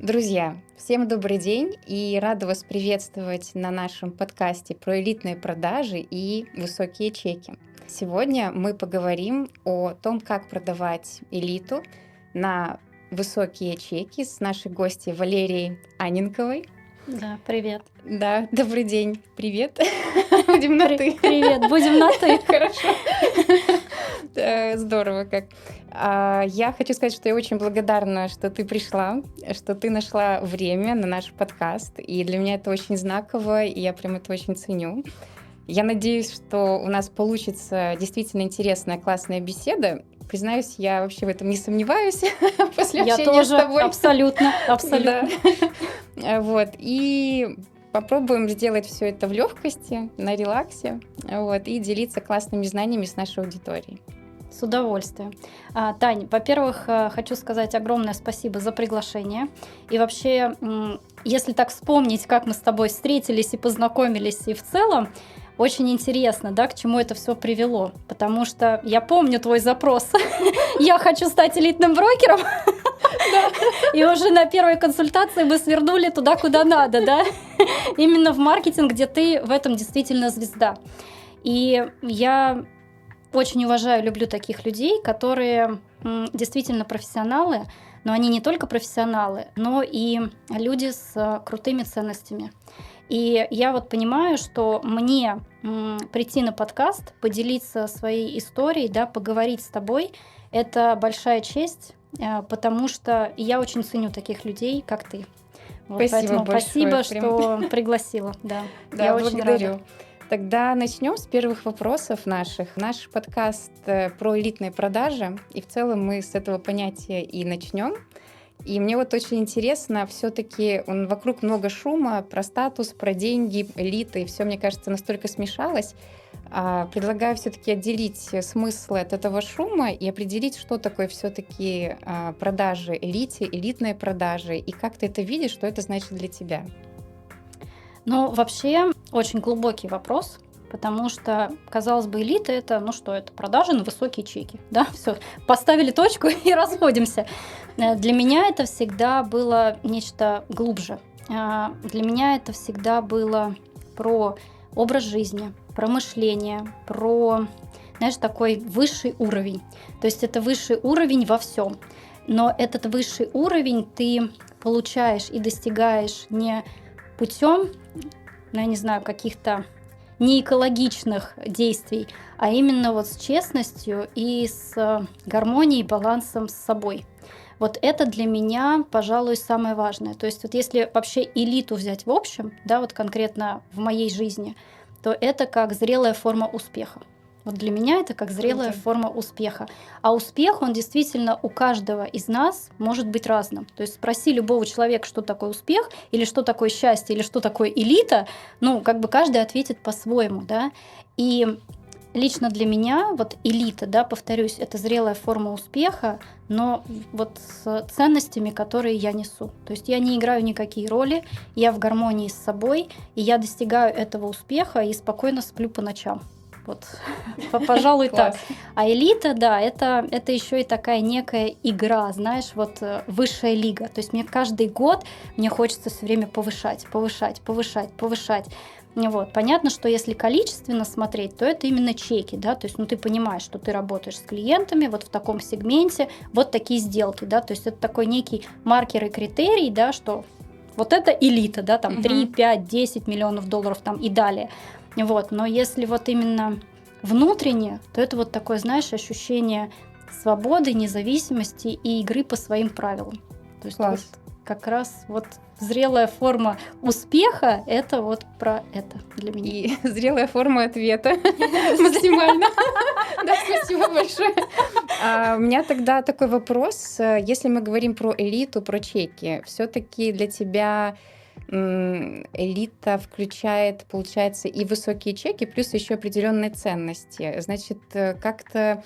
Друзья, всем добрый день и рада вас приветствовать на нашем подкасте про элитные продажи и высокие чеки. Сегодня мы поговорим о том, как продавать элиту на высокие чеки с нашей гостьей Валерией Анненковой. Да, привет. Да, добрый день, привет. Будем на «ты». Привет, будем на «ты». Хорошо. Здорово как. Я хочу сказать, что я очень благодарна, что ты пришла, что ты нашла время на наш подкаст. И для меня это очень знаково, и я прям это очень ценю. Я надеюсь, что у нас получится действительно интересная, классная беседа. Признаюсь, я вообще в этом не сомневаюсь после общения с тобой. Абсолютно. Да. Вот. И попробуем сделать все это в легкости, на релаксе, вот, и делиться классными знаниями с нашей аудиторией. С удовольствием. Тань, во-первых, хочу сказать огромное спасибо за приглашение. И вообще, если так вспомнить, как мы с тобой встретились и познакомились, и в целом, очень интересно, да, к чему это все привело. Потому что я помню твой запрос. Я хочу стать элитным брокером. И уже на первой консультации мы свернули туда, куда надо, да? Именно в маркетинг, где ты в этом действительно звезда. И я очень уважаю, люблю таких людей, которые действительно профессионалы, но они не только профессионалы, но и люди с крутыми ценностями. И я вот понимаю, что мне прийти на подкаст, поделиться своей историей, да, поговорить с тобой, это большая честь, потому что я очень ценю таких людей, как ты. Вот, Спасибо большое. Спасибо, что пригласила. Да, я очень рада. Тогда начнем с первых вопросов наших. Наш подкаст про элитные продажи, и в целом мы с этого понятия и начнем. И мне вот очень интересно, все-таки вокруг много шума про статус, про деньги, элиты, и все, мне кажется, настолько смешалось. Предлагаю все-таки отделить смыслы от этого шума и определить, что такое все-таки продажи элите, элитные продажи, и как ты это видишь, что это значит для тебя. Ну, вообще, очень глубокий вопрос, потому что, казалось бы, элита – это, это продажи на высокие чеки, да, все, поставили точку и расходимся. Для меня это всегда было нечто глубже. Для меня это всегда было про образ жизни, про мышление, про, такой высший уровень. То есть это высший уровень во всем. Но этот высший уровень ты получаешь и достигаешь не путем, каких-то неэкологичных действий, а именно вот с честностью и с гармонией, балансом с собой. Вот это для меня, пожалуй, самое важное. То есть вот если вообще элиту взять в общем, да, вот конкретно в моей жизни, то это как зрелая форма успеха. Вот для меня это как зрелая форма успеха. А успех, он действительно у каждого из нас может быть разным. То есть спроси любого человека, что такое успех, или что такое счастье, или что такое элита, каждый ответит по-своему, да. И лично для меня вот элита, да, повторюсь, это зрелая форма успеха, но вот с ценностями, которые я несу. То есть я не играю никакие роли, я в гармонии с собой, и я достигаю этого успеха и спокойно сплю по ночам. Вот, пожалуй, так. А элита, да, это еще и такая некая игра, знаешь, вот высшая лига. То есть мне каждый год мне хочется все время повышать. Вот. Понятно, что если количественно смотреть, то это именно чеки, да, то есть, ты понимаешь, что ты работаешь с клиентами вот в таком сегменте, вот такие сделки, да, то есть это такой некий маркер и критерий, да, что вот это элита, да, там 3, 5, 10 миллионов долларов там и далее. Вот. Но если вот именно внутренне, то это вот такое, ощущение свободы, независимости и игры по своим правилам. То есть вот как раз вот зрелая форма успеха – это вот про это для меня. И зрелая форма ответа максимально. Да, спасибо большое. У меня тогда такой вопрос. Если мы говорим про элиту, про чеки, все-таки для тебя элита включает, получается, и высокие чеки, плюс еще определенные ценности. Значит, как-то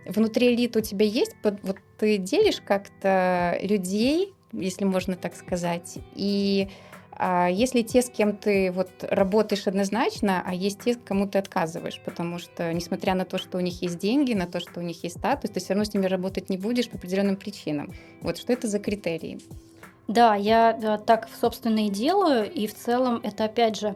внутри элиты у тебя есть, вот ты делишь как-то людей, если можно так сказать, и есть ли те, с кем ты вот работаешь однозначно, а есть те, кому ты отказываешь, потому что, несмотря на то, что у них есть деньги, на то, что у них есть статус, ты все равно с ними работать не будешь по определенным причинам. Вот что это за критерии? Да, я так, собственно, и делаю. И в целом это, опять же,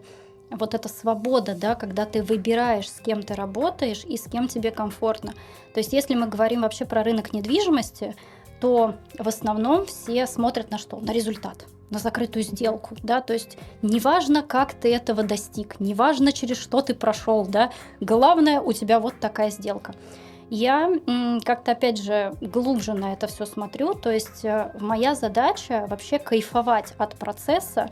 вот эта свобода, да, когда ты выбираешь, с кем ты работаешь и с кем тебе комфортно. То есть если мы говорим вообще про рынок недвижимости, то в основном все смотрят на что? На результат, на закрытую сделку, да, то есть неважно, как ты этого достиг, неважно, через что ты прошел, да, главное, у тебя вот такая сделка. Я как-то, опять же, глубже на это все смотрю, то есть моя задача вообще кайфовать от процесса,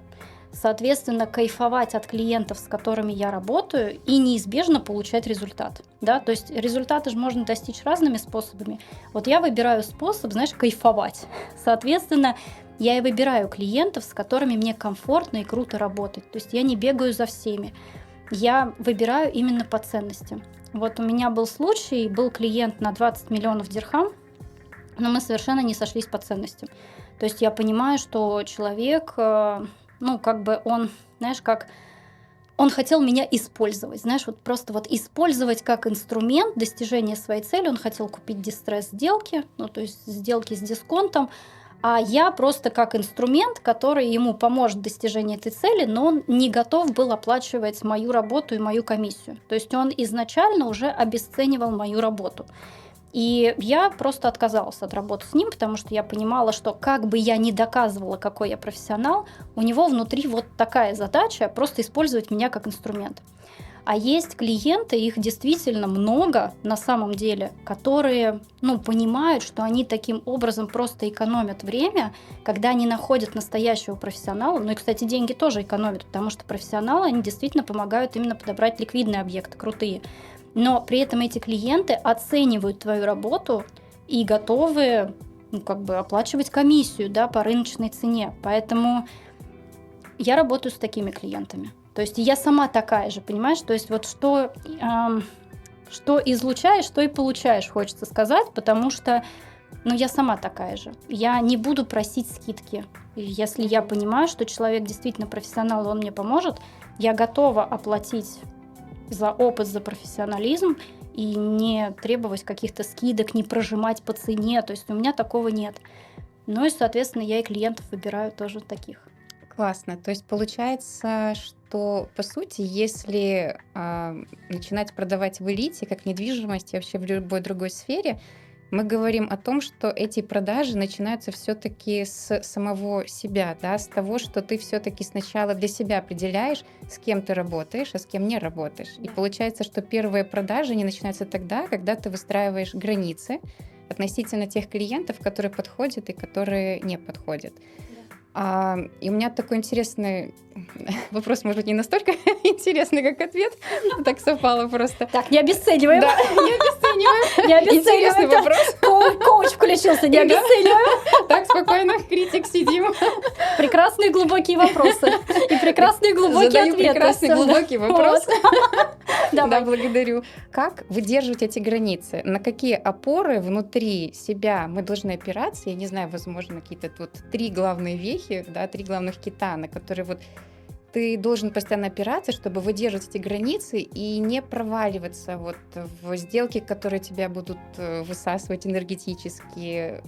соответственно, кайфовать от клиентов, с которыми я работаю, и неизбежно получать результат. Да? То есть результаты же можно достичь разными способами. Вот я выбираю способ, знаешь, кайфовать. Соответственно, я и выбираю клиентов, с которыми мне комфортно и круто работать. То есть я не бегаю за всеми. Я выбираю именно по ценностям. Вот у меня был случай, был клиент на 20 миллионов дирхам, но мы совершенно не сошлись по ценностям. То есть я понимаю, что человек, ну, как бы он, знаешь, как он хотел меня использовать, знаешь, вот просто вот использовать как инструмент достижения своей цели. Он хотел купить дистресс-сделки, ну, то есть сделки с дисконтом, а я просто как инструмент, который ему поможет в достижении этой цели, но он не готов был оплачивать мою работу и мою комиссию. То есть он изначально уже обесценивал мою работу. И я просто отказалась от работы с ним, потому что я понимала, что как бы я ни доказывала, какой я профессионал, у него внутри вот такая задача — просто использовать меня как инструмент. А есть клиенты, их действительно много на самом деле, которые, ну, понимают, что они таким образом просто экономят время, когда они находят настоящего профессионала. Ну и, кстати, деньги тоже экономят, потому что профессионалы, они действительно помогают именно подобрать ликвидные объекты, крутые. Но при этом эти клиенты оценивают твою работу и готовы, ну, как бы оплачивать комиссию, да, по рыночной цене. Поэтому я работаю с такими клиентами. То есть я сама такая же, понимаешь? То есть вот что излучаешь, то и получаешь, хочется сказать, потому что, ну, я сама такая же. Я не буду просить скидки. И если я понимаю, что человек действительно профессионал, и он мне поможет, я готова оплатить за опыт, за профессионализм и не требовать каких-то скидок, не прожимать по цене. То есть у меня такого нет. Ну и, соответственно, я и клиентов выбираю тоже таких. Классно. То есть получается, что по сути, если начинать продавать в элите, как недвижимость и вообще в любой другой сфере, мы говорим о том, что эти продажи начинаются все-таки с самого себя, да, с того, что ты все-таки сначала для себя определяешь, с кем ты работаешь, а с кем не работаешь. И получается, что первые продажи не начинаются тогда, когда ты выстраиваешь границы относительно тех клиентов, которые подходят и которые не подходят. И у меня такой интересный вопрос, может быть, не настолько интересный, как ответ. Так совпало просто. Так, не обесцениваем. Да, не обесцениваем. Не обесцениваем. Интересный вопрос. Коуч включился, не обесцениваем. Так, спокойно, критик, сидим. Прекрасные глубокие вопросы. И прекрасные глубокие Задаю ответы. прекрасный глубокий вопрос. Да, Давай. благодарю. Как выдерживать эти границы? На какие опоры внутри себя мы должны опираться? Я не знаю, возможно, какие-то тут 3 главные вехи, да, 3 главных кита, на которые вот ты должен постоянно опираться, чтобы выдерживать эти границы и не проваливаться вот в сделки, которые тебя будут высасывать энергетически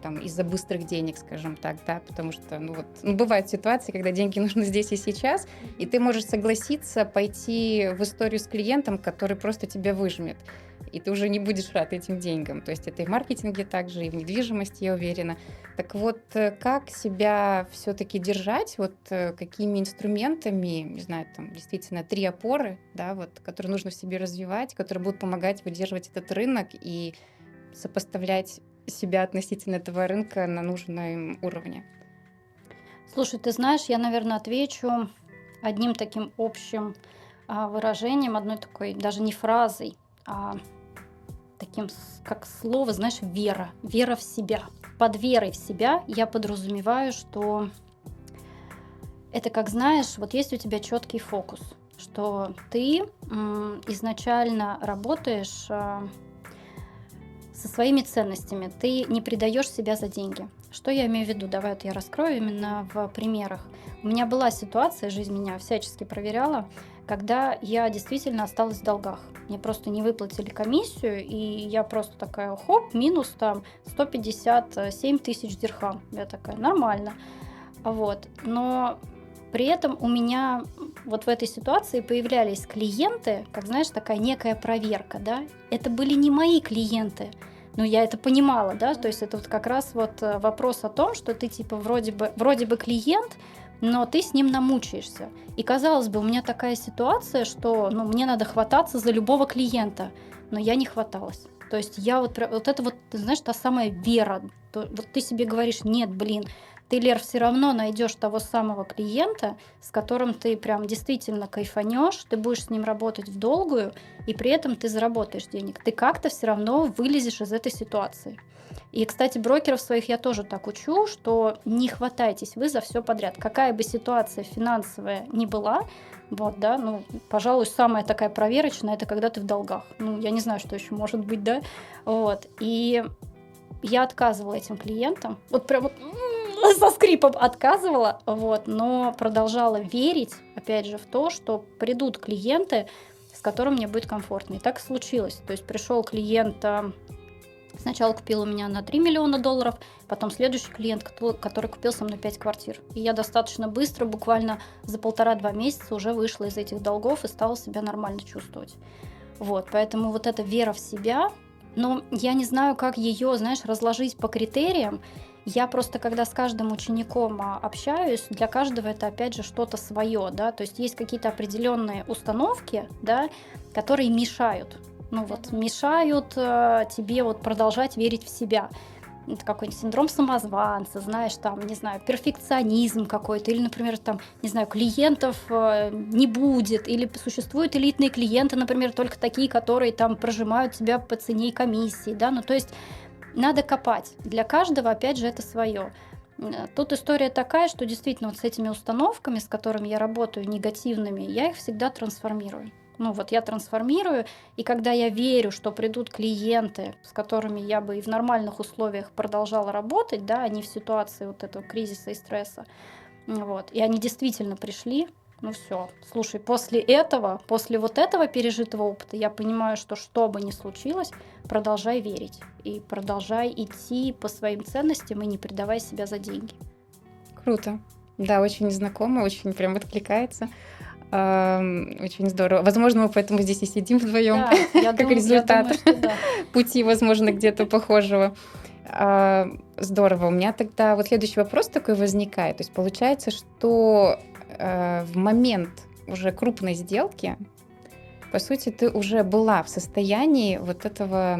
там, из-за быстрых денег, скажем так, да, потому что бывают ситуации, когда деньги нужны здесь и сейчас, и ты можешь согласиться пойти в историю с клиентом, который просто тебя выжмет, и ты уже не будешь рад этим деньгам. То есть это и в маркетинге также, и в недвижимости, я уверена. Так вот, как себя все-таки держать, вот какими инструментами, не знаю, там действительно 3 опоры, да, вот, которые нужно в себе развивать, которые будут помогать выдерживать этот рынок и сопоставлять себя относительно этого рынка на нужном уровне? Слушай, ты знаешь, я, наверное, отвечу одним таким общим выражением, одной такой, даже не фразой, а таким, как слово, знаешь, вера. Вера в себя. Под верой в себя я подразумеваю, что это, как знаешь, вот есть у тебя четкий фокус, что ты изначально работаешь со своими ценностями, ты не предаешь себя за деньги. Что я имею в виду? Давай вот я раскрою именно в примерах. У меня была ситуация, жизнь меня всячески проверяла, когда я действительно осталась в долгах. Мне просто не выплатили комиссию, и я просто такая, хоп, минус там 157 тысяч дирхам. Я такая, нормально. Вот. Но при этом у меня вот в этой ситуации появлялись клиенты, как, знаешь, такая некая проверка, да. Это были не мои клиенты, но я это понимала, да, то есть это вот как раз вот вопрос о том, что ты типа вроде бы клиент, но ты с ним намучаешься. И казалось бы, у меня такая ситуация, что ну, мне надо хвататься за любого клиента, но я не хваталась. То есть я вот это вот, ты знаешь, та самая вера. Вот ты себе говоришь, нет, блин, ты, Лер, все равно найдешь того самого клиента, с которым ты прям действительно кайфанешь, ты будешь с ним работать в долгую, и при этом ты заработаешь денег. Ты как-то все равно вылезешь из этой ситуации. И, кстати, брокеров своих я тоже так учу, что не хватайтесь вы за все подряд. Какая бы ситуация финансовая ни была, вот, да, ну, пожалуй, самая такая проверочная, это когда ты в долгах. Ну, я не знаю, что еще может быть, да, вот. И я отказывала этим клиентам, вот прям вот со скрипом отказывала, вот, но продолжала верить, опять же, в то, что придут клиенты, с которым мне будет комфортно. И так и случилось. То есть пришел клиент, сначала купил у меня на 3 миллиона долларов, потом следующий клиент, который купил со мной 5 квартир. И я достаточно быстро, буквально за 1,5-2 месяца уже вышла из этих долгов и стала себя нормально чувствовать. Вот, поэтому вот эта вера в себя, но я не знаю, как ее, знаешь, разложить по критериям. Я просто, когда с каждым учеником общаюсь, для каждого это, опять же, что-то свое, да, то есть есть какие-то определенные установки, да, которые мешают. Ну вот, мешают тебе вот продолжать верить в себя. Это какой-нибудь синдром самозванца, знаешь, там, не знаю, перфекционизм какой-то, или, например, там, не знаю, клиентов не будет, или существуют элитные клиенты, например, только такие, которые там прожимают тебя по цене и комиссии, да, ну то есть надо копать. Для каждого, опять же, это свое. Тут история такая, что действительно вот с этими установками, с которыми я работаю, негативными, я их всегда трансформирую. Ну вот я трансформирую, и когда я верю, что придут клиенты, с которыми я бы и в нормальных условиях продолжала работать, да, а не в ситуации вот этого кризиса и стресса, вот, и они действительно пришли, ну все, слушай, после этого, после вот этого пережитого опыта, я понимаю, что бы ни случилось, продолжай верить и продолжай идти по своим ценностям и не предавай себя за деньги. Круто. Да, очень знакомо, очень прям откликается. Очень здорово. Возможно, мы поэтому здесь и сидим вдвоем, Да, я как думаю, результат что да. пути, возможно, где-то похожего. Здорово. У меня тогда вот следующий вопрос такой возникает. То есть получается, что в момент уже крупной сделки, по сути, ты уже была в состоянии вот этого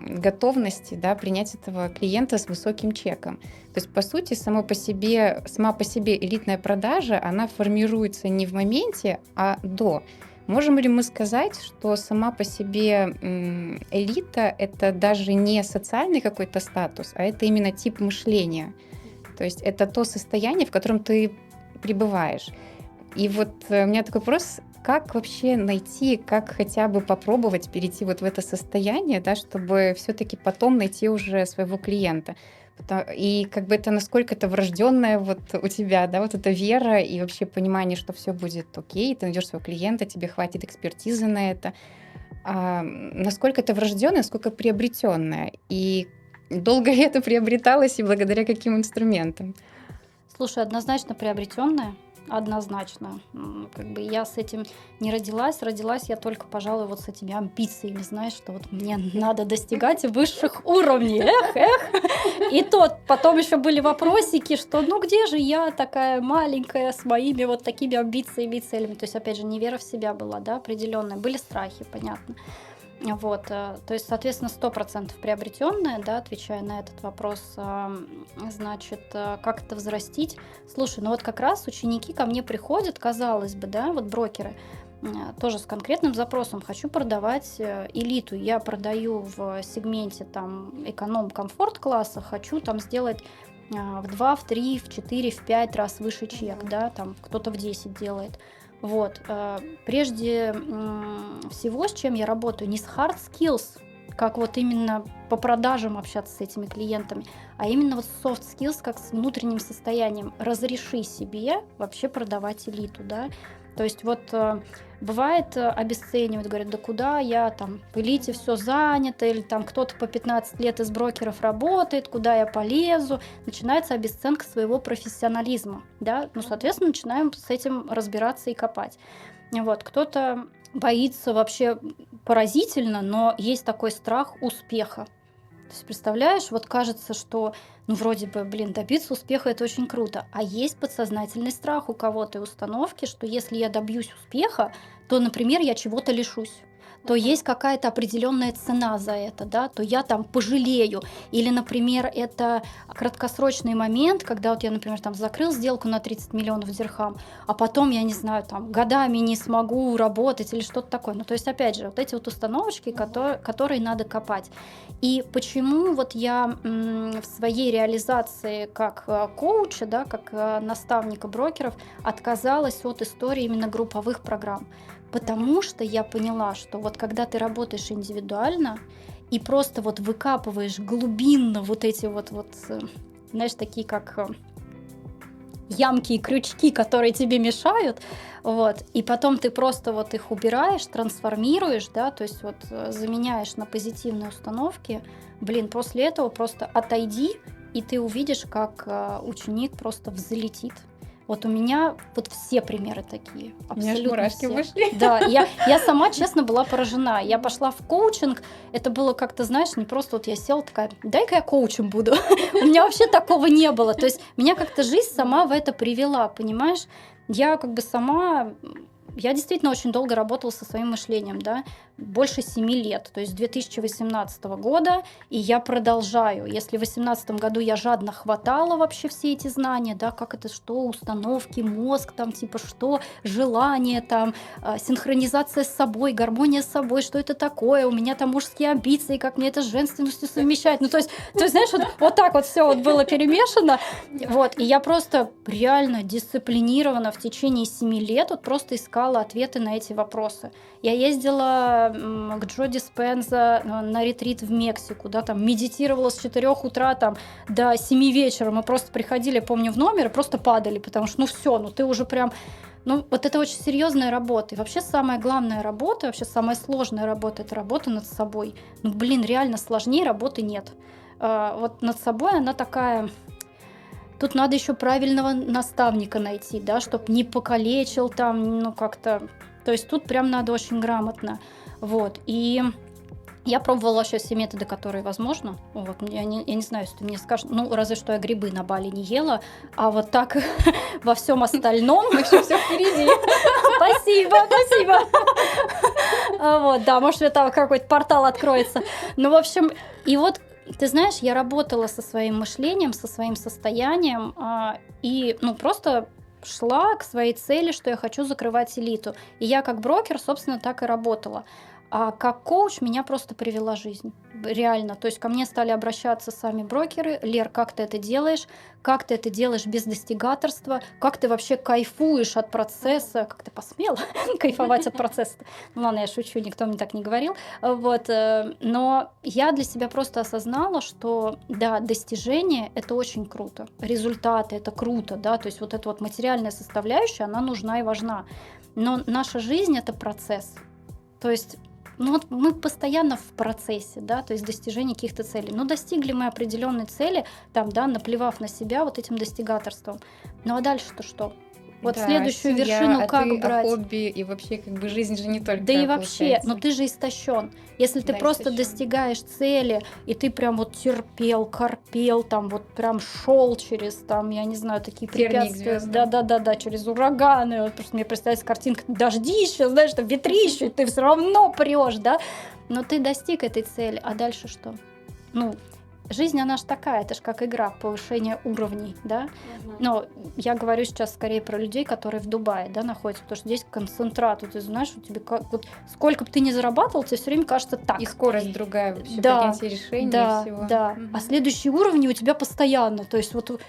готовности, да, принять этого клиента с высоким чеком. То есть, по сути, сама по себе элитная продажа, она формируется не в моменте, а до. Можем ли мы сказать, что сама по себе элита — это даже не социальный какой-то статус, а это именно тип мышления? То есть это то состояние, в котором ты пребываешь. И вот у меня такой вопрос: как вообще найти, как хотя бы попробовать перейти вот в это состояние, да, чтобы все-таки потом найти уже своего клиента? И как бы это насколько это врожденная вот у тебя, да, вот эта вера и вообще понимание, что все будет окей, ты найдешь своего клиента, тебе хватит экспертизы на это. Насколько это врожденное, насколько приобретенное? И долго ли это приобреталось и благодаря каким инструментам? Слушай, однозначно приобретенная, однозначно. Как бы я с этим не родилась я только, пожалуй, вот с этими амбициями, знаешь, что вот мне надо достигать высших уровней. Эх. И то потом еще были вопросики, что ну где же я такая маленькая с моими вот такими амбициями и целями. То есть, опять же, не вера в себя была, да, определенная. Были страхи, понятно. Вот, то есть, соответственно, 100% приобретенное, да, отвечая на этот вопрос, значит, как это взрастить? Слушай, ну вот как раз ученики ко мне приходят, казалось бы, да, вот брокеры, тоже с конкретным запросом: хочу продавать элиту, я продаю в сегменте там эконом-комфорт класса, хочу там сделать в 2, в 3, в 4, в 5 раз выше чек, да, там кто-то в 10 делает. Вот. Прежде всего, с чем я работаю, не с hard skills, как вот именно по продажам общаться с этими клиентами, а именно вот soft skills, как с внутренним состоянием. Разреши себе вообще продавать элиту, да. То есть вот бывает обесценивают, говорят, да куда я там, в элите все занято, или там кто-то по 15 лет из брокеров работает, куда я полезу. Начинается обесценка своего профессионализма, да, ну, соответственно, начинаем с этим разбираться и копать. Вот, кто-то боится вообще поразительно, но есть такой страх успеха. То есть, представляешь, вот кажется, что, ну, вроде бы, добиться успеха – это очень круто, а есть подсознательный страх у кого-то и установки, что если я добьюсь успеха, то, например, я чего-то лишусь, то есть какая-то определенная цена за это, да, то я там пожалею. Или, например, это краткосрочный момент, когда вот я, например, там закрыл сделку на 30 миллионов дирхам, а потом, я не знаю, там годами не смогу работать или что-то такое. Ну, то есть, опять же, вот эти вот установочки, которые надо копать. И почему вот я в своей реализации как коуча, да, как наставника брокеров отказалась от истории именно групповых программ? Потому что я поняла, что вот когда ты работаешь индивидуально и просто вот выкапываешь глубинно вот эти вот знаешь, такие как ямки и крючки, которые тебе мешают, вот, и потом ты просто вот их убираешь, трансформируешь, да, то есть вот заменяешь на позитивные установки, после этого просто отойди, и ты увидишь, как ученик просто взлетит. Вот у меня вот все примеры такие. У меня аж мурашки вышли. Да, я сама, честно, была поражена. Я пошла в коучинг, это было как-то, знаешь, не просто вот я села такая, дай-ка я коучем буду. У меня вообще такого не было. То есть меня как-то жизнь сама в это привела, понимаешь? Я как бы сама... Я действительно очень долго работала со своим мышлением, да, больше 7 лет, то есть с 2018 года, и я продолжаю. Если в 2018 году я жадно хватала вообще все эти знания, да, как это, что, установки, мозг, там, типа, что, желание, там, синхронизация с собой, гармония с собой, что это такое, у меня там мужские амбиции, как мне это с женственностью совмещать, ну, то есть знаешь, вот так вот все вот было перемешано, вот, и я просто реально дисциплинированно в течение 7 лет вот просто искала ответы на эти вопросы. Я ездила к Джо Диспенза на ретрит в Мексику, да, там медитировала с 4 утра там, до 7 вечера. Мы просто приходили, помню, в номер и просто падали, потому что, ты уже прям... вот это очень серьезная работа. И вообще самая главная работа, вообще самая сложная работа – это работа над собой. Реально сложнее работы нет. Вот над собой она такая... Тут надо еще правильного наставника найти, да, чтобы не покалечил там, как-то... То есть тут прям надо очень грамотно. Вот. И я пробовала вообще все методы, которые возможно. Вот. Я не знаю, если ты мне скажешь, разве что я грибы на Бали не ела, а вот так во всем остальном... Еще все впереди. Спасибо. Вот, да, может, это какой-то портал откроется. В общем, и вот ты знаешь, я работала со своим мышлением, со своим состоянием и просто шла к своей цели, что я хочу закрывать элиту. И я как брокер, собственно, так и работала. А как коуч меня просто привела жизнь. Реально. То есть ко мне стали обращаться сами брокеры. Лер, как ты это делаешь? Как ты это делаешь без достигаторства? Как ты вообще кайфуешь от процесса? Как ты посмела кайфовать от процесса? Ладно, я шучу, никто мне так не говорил. Вот. Но я для себя просто осознала, что да, достижения — это очень круто. Результаты — это круто. Да? То есть вот эта вот материальная составляющая, она нужна и важна. Но наша жизнь — это процесс. То есть мы постоянно в процессе, да, то есть достижения каких-то целей. Достигли мы определенной цели, там, да, наплевав на себя вот этим достигаторством. А дальше-то что? Вот да, следующую вершину как брать? Хобби и вообще как бы жизнь же не только. Да и вообще, ты же истощен. Если ты просто достигаешь цели, и ты прям вот терпел, корпел, там вот прям шел через, там, я не знаю, такие препятствия. Да, через ураганы. Вот просто мне представляется картинка дождища, знаешь, там ветрище, и ты все равно прешь, да? Но ты достиг этой цели, а дальше что? Жизнь, она же такая, это же как игра, повышение уровней, да. Но я говорю сейчас скорее про людей, которые в Дубае, да, находятся, потому что здесь концентрат, ты знаешь, у тебя вот сколько бы ты ни зарабатывал, тебе все время кажется так. И скорость другая вообще, принятие решений и всего. Да. А следующие уровни у тебя постоянно, то есть вот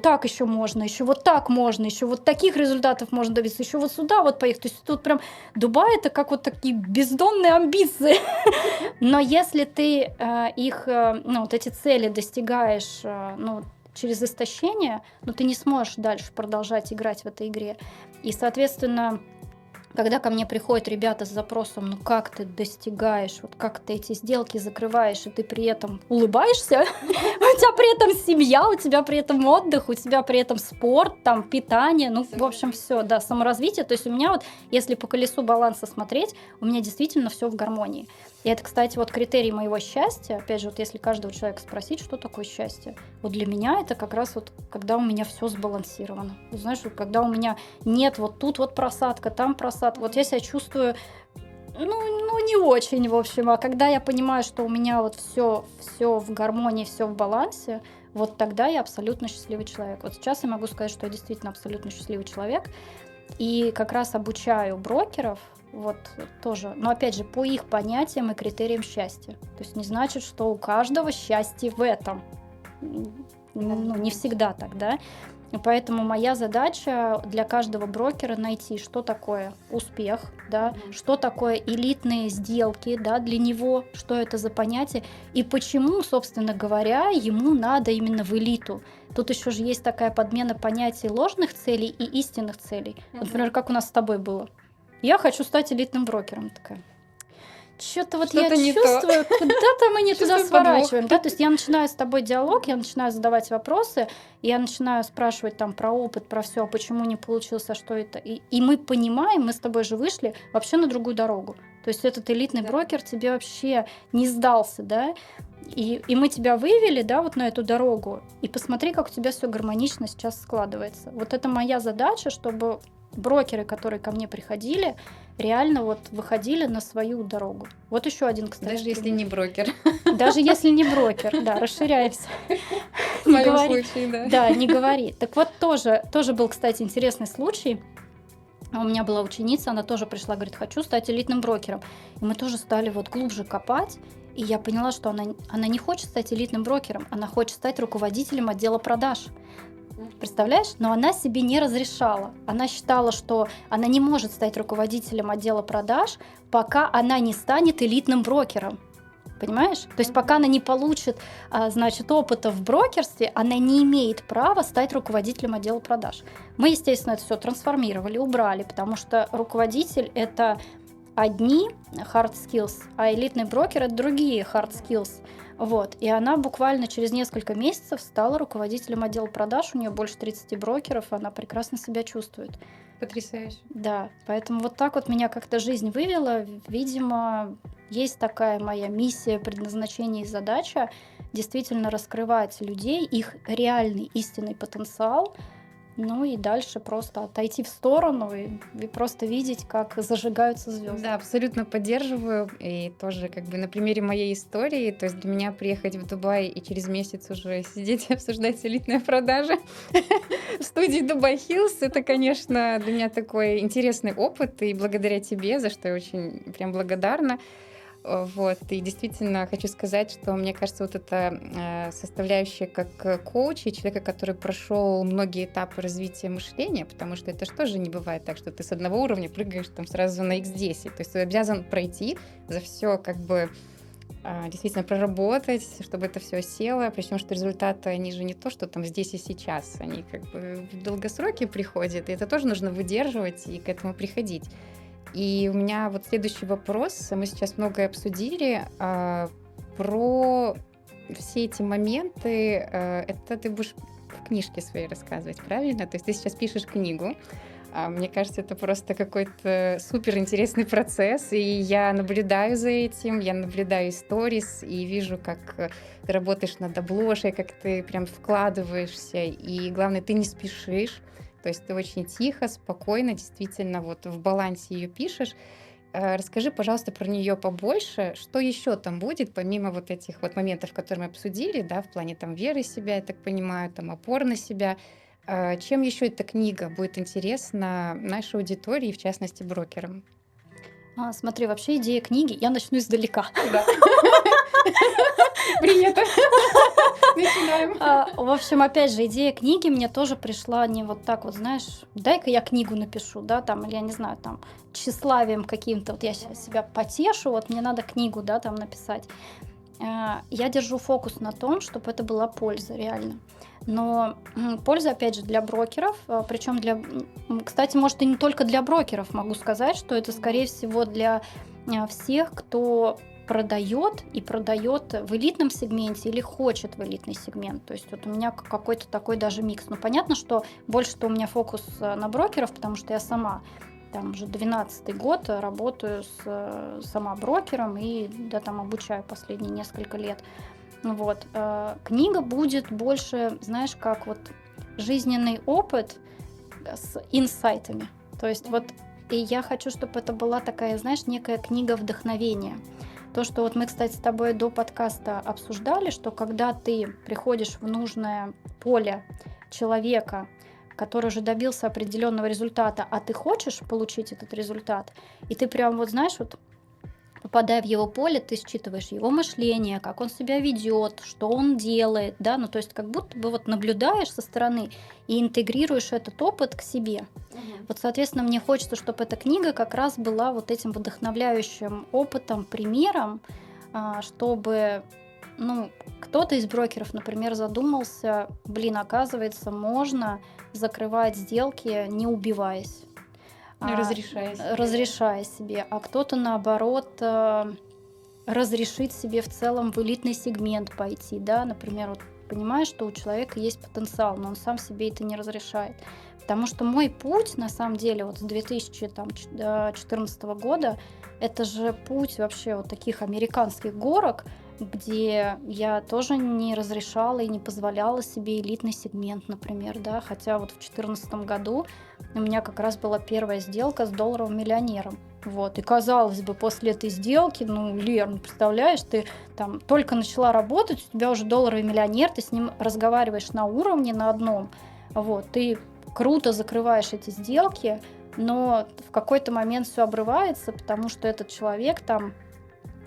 так еще можно, еще вот так можно, еще вот таких результатов можно добиться, еще вот сюда вот поехать. То есть тут прям Дубай — это как вот такие бездонные амбиции. Но если ты их, вот эти цели достигаешь, через истощение, но ты не сможешь дальше продолжать играть в этой игре. И, соответственно, когда ко мне приходят ребята с запросом, ну как ты достигаешь, вот как ты эти сделки закрываешь, и ты при этом улыбаешься, у тебя при этом семья, у тебя при этом отдых, у тебя при этом спорт, там, питание, ну, в общем, все, да, саморазвитие. То есть у меня вот, если по колесу баланса смотреть, у меня действительно все в гармонии. И это, кстати, вот критерий моего счастья. Опять же, вот если каждого человека спросить, что такое счастье, вот для меня это как раз вот, когда у меня все сбалансировано. Вот знаешь, вот когда у меня нет вот тут вот просадка, там просадка. Вот я себя чувствую, ну не очень, в общем. А когда я понимаю, что у меня вот все в гармонии, все в балансе, вот тогда я абсолютно счастливый человек. Вот сейчас я могу сказать, что я действительно абсолютно счастливый человек. И как раз обучаю брокеров, вот тоже, но опять же, по их понятиям и критериям счастья. То есть не значит, что у каждого счастье в этом. Ну, не всегда так, да? И поэтому моя задача для каждого брокера найти, что такое успех, да, что такое элитные сделки, да, для него, что это за понятие, и почему, собственно говоря, ему надо именно в элиту. Тут еще же есть такая подмена понятий ложных целей и истинных целей. Например, как у нас с тобой было. Я хочу стать элитным брокером. Такая. Что-то вот я чувствую, куда-то мы не туда сворачиваем. Да? То есть я начинаю с тобой диалог, я начинаю задавать вопросы, я начинаю спрашивать там про опыт, про все, почему не получилось, а что это. И мы понимаем, мы с тобой же вышли вообще на другую дорогу. То есть этот элитный брокер тебе вообще не сдался, да? И мы тебя вывели, да, вот на эту дорогу. И посмотри, как у тебя все гармонично сейчас складывается. Вот это моя задача, чтобы брокеры, которые ко мне приходили, реально вот выходили на свою дорогу. Вот еще один, кстати. Даже если не брокер. Даже если не брокер, да, расширяемся. В моем случае, да. Да, не говори. Так вот, тоже был, кстати, интересный случай. У меня была ученица, она тоже пришла, говорит, хочу стать элитным брокером. И мы тоже стали вот глубже копать. И я поняла, что она не хочет стать элитным брокером, она хочет стать руководителем отдела продаж. Представляешь? Но она себе не разрешала. Она считала, что она не может стать руководителем отдела продаж, пока она не станет элитным брокером. Понимаешь? То есть пока она не получит, значит, опыта в брокерстве, она не имеет права стать руководителем отдела продаж. Мы, естественно, это все трансформировали, убрали, потому что руководитель — это одни hard skills, а элитный брокер — это другие hard skills. Вот. И она буквально через несколько месяцев стала руководителем отдела продаж. У нее больше 30 брокеров, она прекрасно себя чувствует. Потрясающе. Да, поэтому вот так вот меня как-то жизнь вывела. Видимо, есть такая моя миссия, предназначение и задача действительно раскрывать людей, их реальный истинный потенциал, ну и дальше просто отойти в сторону и просто видеть, как зажигаются звезды. Да, абсолютно поддерживаю. И тоже как бы на примере моей истории, то есть для меня приехать в Дубай и через месяц уже сидеть и обсуждать элитные продажи в студии Dubai Hills, это, конечно, для меня такой интересный опыт, и благодаря тебе, за что я очень прям благодарна. Вот. И действительно хочу сказать, что мне кажется, вот эта составляющая как коуча, человека, который прошел многие этапы развития мышления, потому что это же тоже не бывает так, что ты с одного уровня прыгаешь там сразу на X10. То есть ты обязан пройти за все как бы действительно проработать, чтобы это все осело, причем что результаты, они же не то, что там здесь и сейчас, они как бы в долгосроке приходят, и это тоже нужно выдерживать и к этому приходить. И у меня вот следующий вопрос. Мы сейчас многое обсудили про все эти моменты. Это ты будешь в книжке своей рассказывать, правильно? То есть ты сейчас пишешь книгу. Мне кажется, это просто какой-то суперинтересный процесс, и я наблюдаю за этим, я наблюдаю сторис и вижу, как ты работаешь над обложкой, как ты прям вкладываешься, и главное, ты не спешишь. То есть ты очень тихо, спокойно, действительно, вот в балансе ее пишешь. Расскажи, пожалуйста, про нее побольше. Что еще там будет, помимо вот этих вот моментов, которые мы обсудили, да, в плане там веры в себя, я так понимаю, там опор на себя. Чем еще эта книга будет интересна нашей аудитории, в частности, брокерам? Смотри, вообще идея книги, я начну издалека. Принято. Начинаем. В общем, опять же, идея книги мне тоже пришла не вот так вот, знаешь, дай-ка я книгу напишу, да, там, или я не знаю, там, тщеславием каким-то, вот я себя потешу, вот мне надо книгу, да, там написать. я держу фокус на том, чтобы это была польза реально. Но польза, опять же, для брокеров, причем кстати, может, и не только для брокеров, могу сказать, что это, скорее всего, для всех, кто продает в элитном сегменте или хочет в элитный сегмент. То есть вот у меня какой-то такой даже микс. Ну, понятно, что больше-то у меня фокус на брокеров, потому что я сама там уже 12-й год работаю сама брокером и там обучаю последние несколько лет. Вот. Книга будет больше, знаешь, как вот жизненный опыт с инсайтами. То есть вот и я хочу, чтобы это была такая, знаешь, некая книга вдохновения. То, что вот мы, кстати, с тобой до подкаста обсуждали, что когда ты приходишь в нужное поле человека, который уже добился определенного результата, а ты хочешь получить этот результат, и ты прям вот, знаешь, вот попадая в его поле, ты считываешь его мышление, как он себя ведет, что он делает, да, ну то есть как будто бы вот наблюдаешь со стороны и интегрируешь этот опыт к себе. Вот, соответственно, мне хочется, чтобы эта книга как раз была вот этим вдохновляющим опытом, примером, чтобы, ну, кто-то из брокеров, например, задумался, оказывается, можно закрывать сделки, не убиваясь. Разрешая себе. А кто-то, наоборот, разрешит себе в целом в элитный сегмент пойти, да, например, вот понимаешь, что у человека есть потенциал, но он сам себе это не разрешает. Потому что мой путь, на самом деле, вот с 2014 года, это же путь вообще вот таких американских горок, где я тоже не разрешала и не позволяла себе элитный сегмент, например, да, хотя вот в 2014 году у меня как раз была первая сделка с долларовым миллионером. Вот. И казалось бы, после этой сделки, ну, Лер, ну, представляешь, ты там только начала работать, у тебя уже долларовый миллионер, ты с ним разговариваешь на уровне, на одном, вот, ты круто закрываешь эти сделки, но в какой-то момент все обрывается, потому что этот человек там,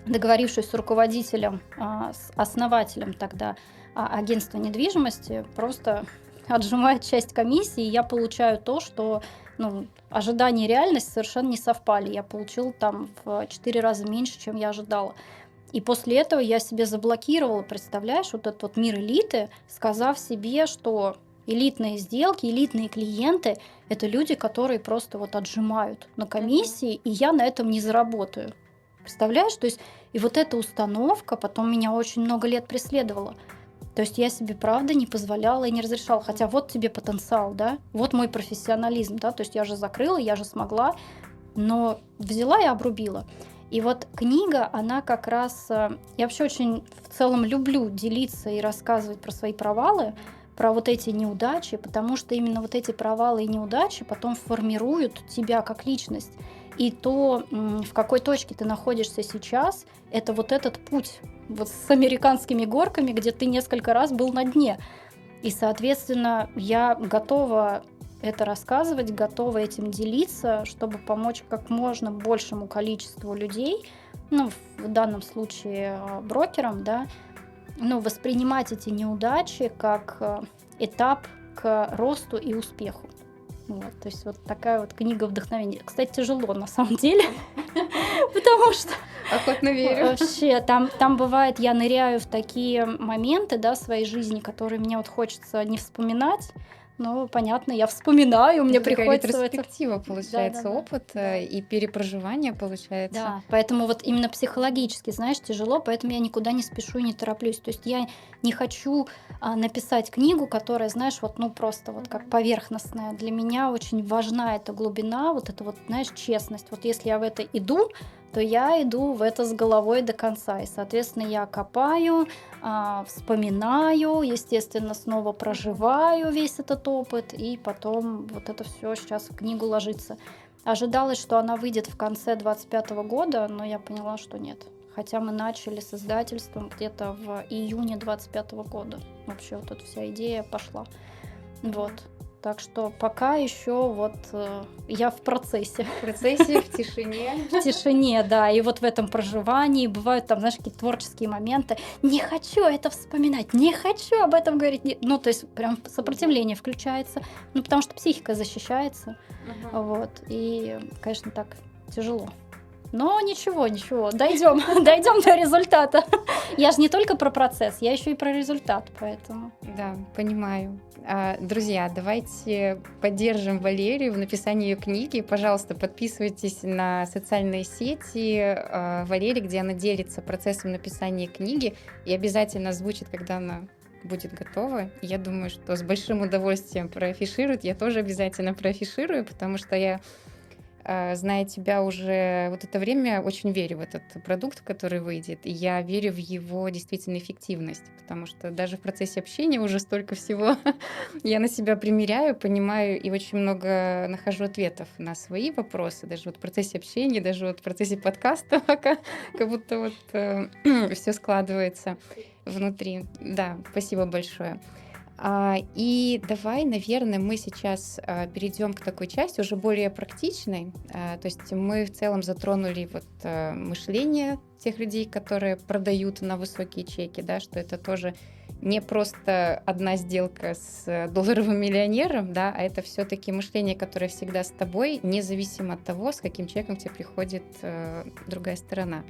договорившись с руководителем, с основателем тогда агентства недвижимости, просто отжимает часть комиссии, и я получаю то, что, ну, ожидания и реальность совершенно не совпали. Я получила там в 4 раза меньше, чем я ожидала. И после этого я себе заблокировала, представляешь, вот этот вот мир элиты, сказав себе, что элитные сделки, элитные клиенты – это люди, которые просто вот отжимают на комиссии, и я на этом не заработаю. Представляешь? То есть, и вот эта установка потом меня очень много лет преследовала. То есть я себе, правда, не позволяла и не разрешала. Хотя вот тебе потенциал, да, вот мой профессионализм, да, то есть я же закрыла, я же смогла, но взяла и обрубила. И вот книга, она как раз... Я вообще очень в целом люблю делиться и рассказывать про свои провалы, про вот эти неудачи, потому что именно вот эти провалы и неудачи потом формируют тебя как личность. И то, в какой точке ты находишься сейчас, это вот этот путь вот с американскими горками, где ты несколько раз был на дне. И, соответственно, я готова это рассказывать, готова этим делиться, чтобы помочь как можно большему количеству людей, ну, в данном случае брокерам, да, ну, воспринимать эти неудачи как этап к росту и успеху. Вот, то есть вот такая вот книга вдохновения. Кстати, тяжело на самом деле, потому что... Охотно верю. Вообще, там бывает, я ныряю в такие моменты, да, своей жизни, которые мне вот хочется не вспоминать. Ну, понятно, я вспоминаю, мне приходится... Такая ретроспектива, получается, опыт и перепроживание получается. Да, поэтому вот именно психологически, знаешь, тяжело, поэтому я никуда не спешу и не тороплюсь. То есть я не хочу написать книгу, которая, знаешь, вот, ну, просто вот как поверхностная. Для меня очень важна эта глубина, вот эта вот, знаешь, честность. Вот если я в это иду, то я иду в это с головой до конца. И, соответственно, я копаю, вспоминаю, естественно, снова проживаю весь этот опыт, и потом вот это все сейчас в книгу ложится. Ожидалось, что она выйдет в конце 2025 года, но я поняла, что нет. Хотя мы начали с издательством где-то в июне 2025 года. Вообще вот эта вся идея пошла. Вот. Так что пока еще вот я в процессе. В процессе, в тишине. В тишине, да. И вот в этом проживании бывают там, знаешь, какие-то творческие моменты. Не хочу это вспоминать, не хочу об этом говорить. Ну, то есть прям сопротивление включается. Ну, потому что психика защищается. Вот. И, конечно, так тяжело. Но ничего, дойдем до результата. Я же не только про процесс, я еще и про результат, поэтому. Да, понимаю. Друзья, давайте поддержим Валерию в написании ее книги. Пожалуйста, подписывайтесь на социальные сети Валерии, где она делится процессом написания книги и обязательно озвучит, когда она будет готова. И я думаю, что с большим удовольствием проафиширует. Я тоже обязательно проафиширую, потому что я, зная тебя уже вот это время, очень верю в этот продукт, который выйдет. И я верю в его действительно эффективность, потому что даже в процессе общения уже столько всего я на себя примеряю, понимаю и очень много нахожу ответов на свои вопросы. Даже вот в процессе общения, даже вот в процессе подкаста пока как будто вот все складывается внутри. Да, спасибо большое. И давай, наверное, мы сейчас перейдем к такой части уже более практичной. То есть мы в целом затронули вот мышление тех людей, которые продают на высокие чеки, да, что это тоже не просто одна сделка с долларовым миллионером, да, а это все-таки мышление, которое всегда с тобой, независимо от того, с каким чеком тебе приходит другая сторона.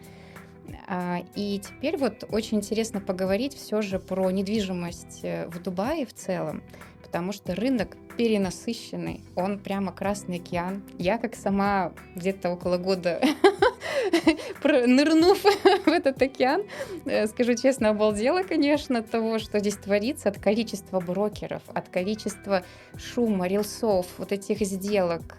И теперь вот очень интересно поговорить все же про недвижимость в Дубае в целом, потому что рынок перенасыщенный, он прямо Красный океан. Я как сама где-то около года нырнув в этот океан, скажу честно, обалдела, конечно, от того, что здесь творится, от количества брокеров, от количества шума, рилсов, вот этих сделок,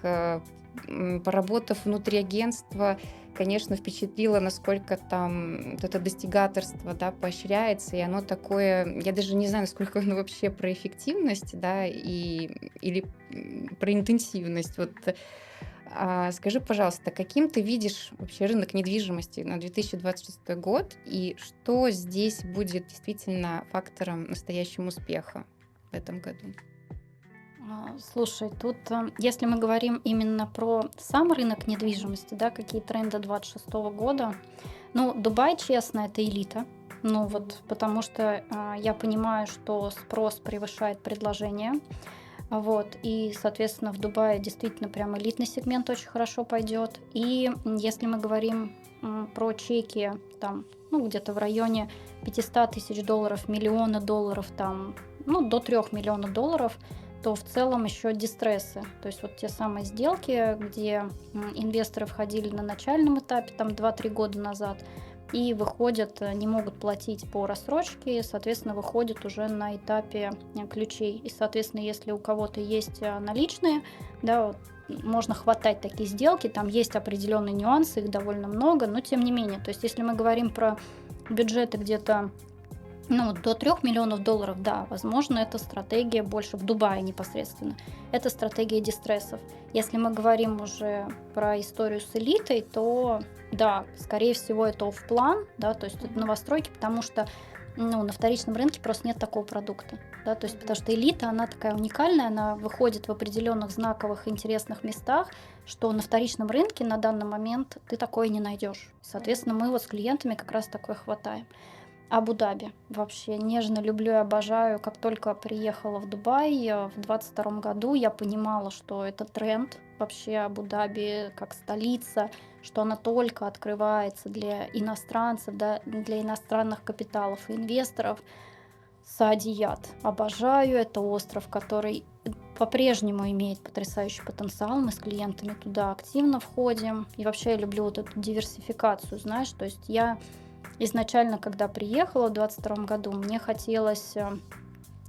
поработав внутри агентства, конечно, впечатлило, насколько там вот это достигаторство, да, поощряется, и оно такое, я даже не знаю, насколько оно вообще про эффективность, да, или про интенсивность. Вот скажи, пожалуйста, каким ты видишь вообще рынок недвижимости на 2026 год, и что здесь будет действительно фактором настоящего успеха в этом году? Слушай, тут, если мы говорим именно про сам рынок недвижимости, да, какие тренды 2026 года, ну, Дубай, честно, это элита. Ну, вот, потому что я понимаю, что спрос превышает предложение. Вот, и, соответственно, в Дубае действительно прям элитный сегмент очень хорошо пойдет. И если мы говорим про чеки, там, ну, где-то в районе 500 тысяч долларов, миллиона долларов, там, ну, до 3 миллионов долларов, то в целом еще дистрессы. То есть вот те самые сделки, где инвесторы входили на начальном этапе, там 2-3 года назад, и выходят, не могут платить по рассрочке, соответственно, выходят уже на этапе ключей. И, соответственно, если у кого-то есть наличные, да, вот, можно хватать такие сделки, там есть определенные нюансы, их довольно много, но тем не менее. То есть если мы говорим про бюджеты где-то до 3 миллионов долларов, да, возможно, это стратегия больше в Дубае непосредственно. Это стратегия дистрессов. Если мы говорим уже про историю с элитой, то да, скорее всего, это офф-план, да, то есть это новостройки, потому что на вторичном рынке просто нет такого продукта, да, то есть потому что элита, она такая уникальная, она выходит в определенных знаковых интересных местах, что на вторичном рынке на данный момент ты такое не найдешь. Соответственно, мы вот с клиентами как раз такое хватаем. Абу-Даби. Вообще нежно люблю и обожаю. Как только приехала в Дубай в 2022 году, я понимала, что это тренд. Вообще Абу-Даби как столица, что она только открывается для иностранцев, да, для иностранных капиталов и инвесторов. Саадият. Обожаю. Это остров, который по-прежнему имеет потрясающий потенциал. Мы с клиентами туда активно входим. И вообще я люблю вот эту диверсификацию, знаешь. То есть я изначально, когда приехала в 2022 году, мне хотелось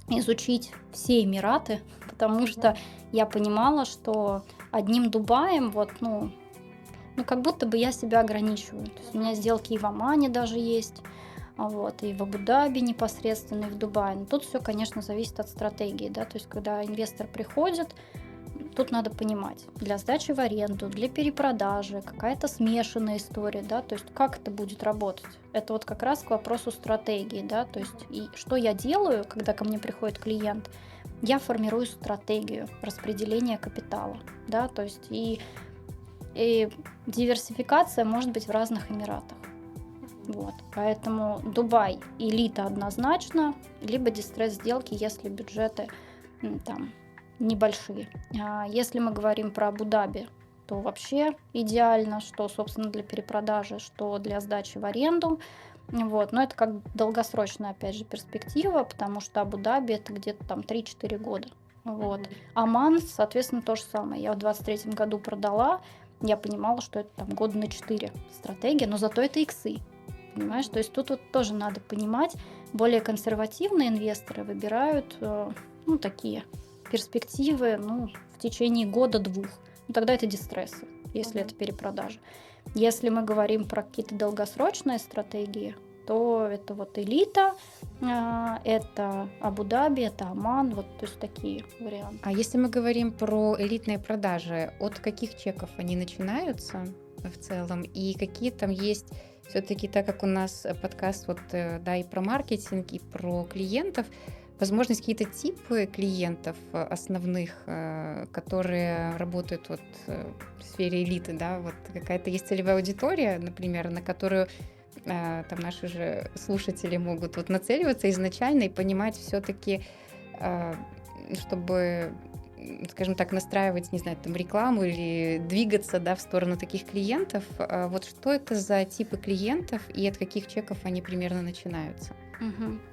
изучить все Эмираты, потому что я понимала, что одним Дубаем как будто бы я себя ограничиваю. То есть у меня сделки и в Омане даже есть, вот, и в Абу-Даби непосредственно, и в Дубае. Но тут все, конечно, зависит от стратегии, да, то есть когда инвестор приходит, тут надо понимать, для сдачи в аренду, для перепродажи, какая-то смешанная история, да, то есть как это будет работать. Это вот как раз к вопросу стратегии, да, то есть и что я делаю, когда ко мне приходит клиент, я формирую стратегию распределения капитала, да, то есть и диверсификация может быть в разных Эмиратах. Вот, поэтому Дубай элита однозначно, либо дистресс-сделки, если бюджеты там небольшие. Если мы говорим про Абу-Даби, то вообще идеально, что, собственно, для перепродажи, что для сдачи в аренду. Вот. Но это как долгосрочная, опять же, перспектива, потому что Абу-Даби это где-то там 3-4 года. Вот. Оман, соответственно, то же самое. Я в 23 году продала, я понимала, что это там года на 4 стратегия, но зато это иксы. Понимаешь? То есть тут вот тоже надо понимать, более консервативные инвесторы выбирают такие перспективы в течение года-двух. Ну, тогда это дистрессы, если это перепродажа. Если мы говорим про какие-то долгосрочные стратегии, то это вот элита, это Абу-Даби, это Оман, вот то есть такие варианты. А если мы говорим про элитные продажи, от каких чеков они начинаются в целом? И какие там есть все-таки, так как у нас подкаст и про маркетинг, и про клиентов, возможно, есть какие-то типы клиентов основных, которые работают в сфере элиты, да, вот какая-то есть целевая аудитория, например, на которую там наши же слушатели могут нацеливаться изначально и понимать все-таки, чтобы, скажем так, настраивать, не знаю, там рекламу или двигаться, да, в сторону таких клиентов. Вот что это за типы клиентов и от каких чеков они примерно начинаются?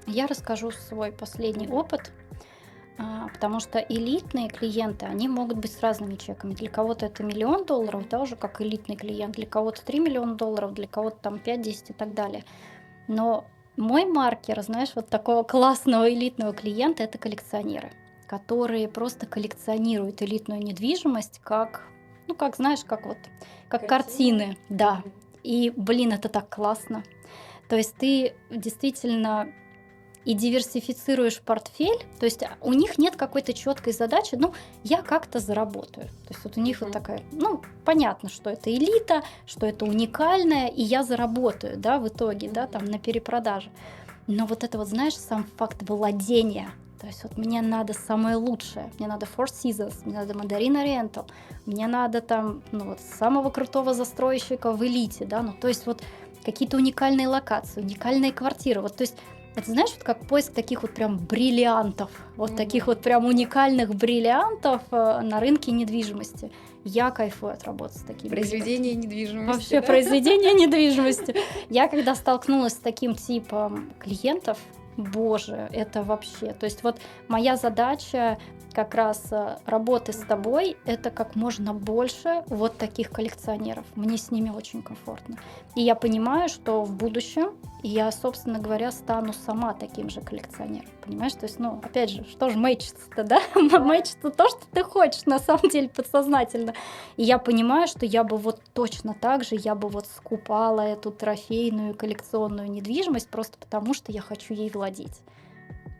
Я расскажу свой последний опыт, потому что элитные клиенты, они могут быть с разными чеками. Для кого-то это $1 миллион, да, уже как элитный клиент, для кого-то $3 миллиона, для кого-то там 5-10 и так далее. Но мой маркер, знаешь, вот такого классного элитного клиента — это коллекционеры, которые просто коллекционируют элитную недвижимость как знаешь, как картины, да. И, это так классно. То есть ты действительно и диверсифицируешь портфель, то есть у них нет какой-то четкой задачи, я как-то заработаю. То есть вот у них вот такая, понятно, что это элита, что это уникальное, и я заработаю, да, в итоге, да, там на перепродаже. Но вот это знаешь, сам факт владения, то есть вот мне надо самое лучшее, мне надо Four Seasons, мне надо Mandarin Oriental, мне надо там, самого крутого застройщика в элите, да, то есть вот какие-то уникальные локации, уникальные квартиры, то есть это, знаешь, как поиск таких прям бриллиантов, таких прям уникальных бриллиантов на рынке недвижимости. Я кайфую от работы с такими. Произведение недвижимости. Вообще, да? Произведение недвижимости. Я когда столкнулась с таким типом клиентов, боже, это вообще... То есть моя задача как раз работы с тобой — это как можно больше таких коллекционеров. Мне с ними очень комфортно. И я понимаю, что в будущем я, собственно говоря, стану сама таким же коллекционером. Понимаешь? То есть, опять же, что же мэйчится-то, да? Мэйчится то, что ты хочешь, на самом деле, подсознательно. И я понимаю, что я бы точно так же, я бы скупала эту трофейную коллекционную недвижимость просто потому, что я хочу ей владеть.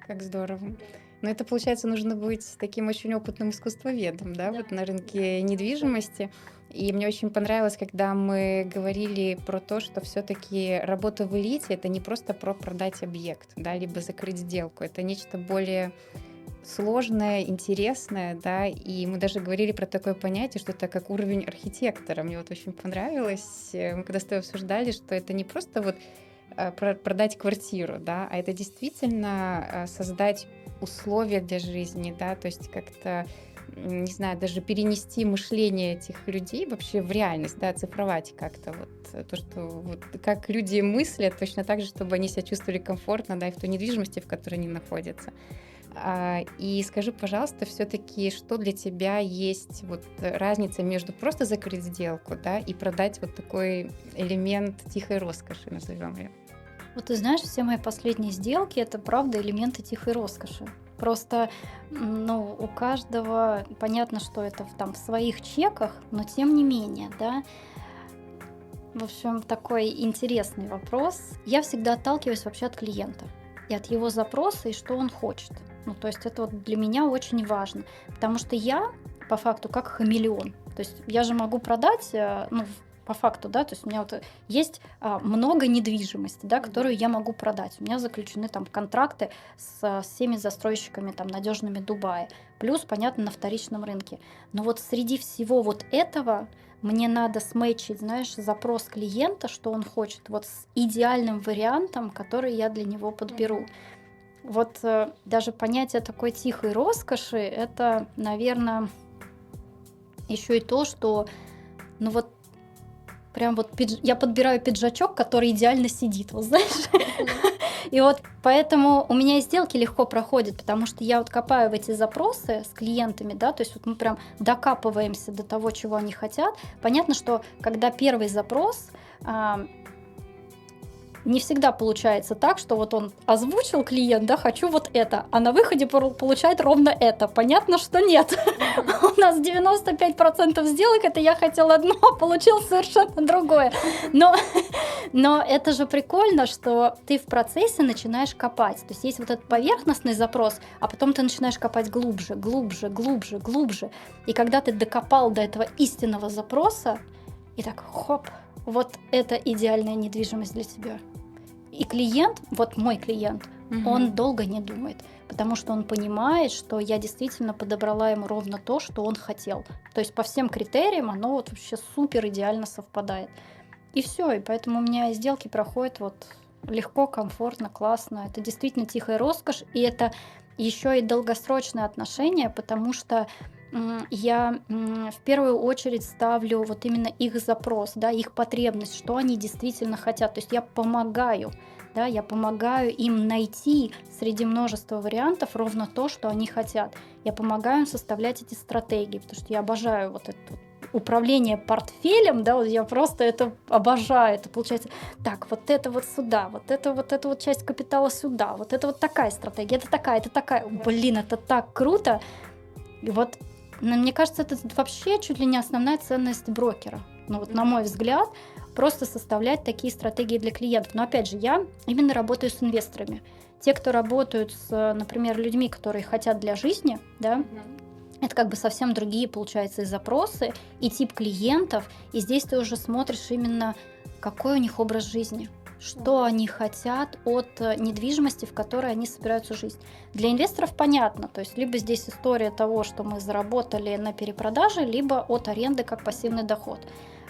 Как здорово. Но это, получается, нужно быть таким очень опытным искусствоведом, да, на рынке недвижимости. И мне очень понравилось, когда мы говорили про то, что все-таки работа в элите — это не просто про продать объект, да, либо закрыть сделку. Это нечто более сложное, интересное, да, и мы даже говорили про такое понятие, что это как уровень архитектора. Мне очень понравилось. Мы когда с тобой обсуждали, что это не просто продать квартиру, да, а это действительно создать условия для жизни, да, то есть как-то, не знаю, даже перенести мышление этих людей вообще в реальность, да, оцифровать как-то то, что как люди мыслят, точно так же, чтобы они себя чувствовали комфортно, да, и в той недвижимости, в которой они находятся. И скажи, пожалуйста, все-таки, что для тебя есть разница между просто закрыть сделку, да, и продать такой элемент тихой роскоши, назовем ее? Ты знаешь, все мои последние сделки — это, правда, элементы тихой роскоши. Просто, у каждого понятно, что это в своих чеках, но тем не менее, да. В общем, такой интересный вопрос. Я всегда отталкиваюсь вообще от клиента и от его запроса, и что он хочет. То есть это для меня очень важно, потому что я, по факту, как хамелеон. То есть я же могу продать, по факту, да, то есть у меня есть много недвижимости, да, которую я могу продать. У меня заключены там контракты с всеми застройщиками там надежными Дубая. Плюс, понятно, на вторичном рынке. Но среди всего этого мне надо сметчить, знаешь, запрос клиента, что он хочет, с идеальным вариантом, который я для него подберу. Даже понятие такой тихой роскоши — это, наверное, еще и то, что ну вот прям вот я подбираю пиджачок, который идеально сидит, вот знаешь. И вот поэтому у меня и сделки легко проходят, потому что я вот копаю в эти запросы с клиентами, да, то есть вот мы прям докапываемся до того, чего они хотят. Понятно, что когда первый запрос, не всегда получается так, что вот он озвучил клиент, да, хочу вот это, а на выходе получает ровно это. Понятно, что нет. У нас 95% сделок, это я хотел одно, а получил совершенно другое. Но это же прикольно, что ты в процессе начинаешь копать. То есть есть вот этот поверхностный запрос, а потом ты начинаешь копать глубже, глубже, глубже, глубже. И когда ты докопал до этого истинного запроса, и так хоп, вот это идеальная недвижимость для тебя. И клиент, вот мой клиент, он долго не думает, потому что он понимает, что я действительно подобрала ему ровно то, что он хотел. То есть по всем критериям оно вот вообще супер идеально совпадает. И все, и поэтому у меня сделки проходят вот легко, комфортно, классно. Это действительно тихая роскошь, и это еще и долгосрочные отношения, потому что я в первую очередь ставлю вот именно их запрос, да, их потребность, что они действительно хотят. То есть я помогаю им найти среди множества вариантов ровно то, что они хотят. Я помогаю им составлять эти стратегии, потому что я обожаю вот это управление портфелем, да, вот я просто это обожаю. Это получается, так, вот это вот сюда, вот эту вот часть капитала сюда, вот это вот такая стратегия, это такая. Блин, это так круто. И вот мне кажется, это вообще чуть ли не основная ценность брокера. Ну вот на мой взгляд, просто составлять такие стратегии для клиентов. Но опять же, я именно работаю с инвесторами. Те, кто работают с, например, людьми, которые хотят для жизни, да, это как бы совсем другие, получается, и запросы, и тип клиентов. И здесь ты уже смотришь именно, какой у них образ жизни. Что они хотят от недвижимости, в которой они собираются жить. Для инвесторов понятно, то есть либо здесь история того, что мы заработали на перепродаже, либо от аренды как пассивный доход.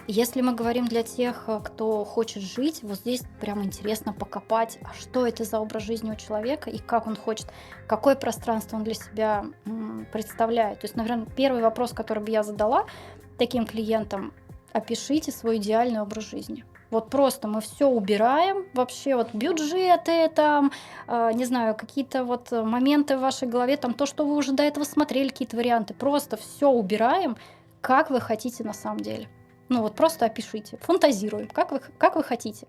Если мы говорим для тех, кто хочет жить, вот здесь прям интересно покопать, а что это за образ жизни у человека и как он хочет, какое пространство он для себя представляет. То есть, наверное, первый вопрос, который бы я задала таким клиентам: опишите свой идеальный образ жизни. Вот просто мы все убираем, вообще вот бюджеты, там, не знаю, какие-то вот моменты в вашей голове, там то, что вы уже до этого смотрели, какие-то варианты, просто все убираем, как вы хотите на самом деле. Ну вот просто опишите, фантазируем, как вы хотите.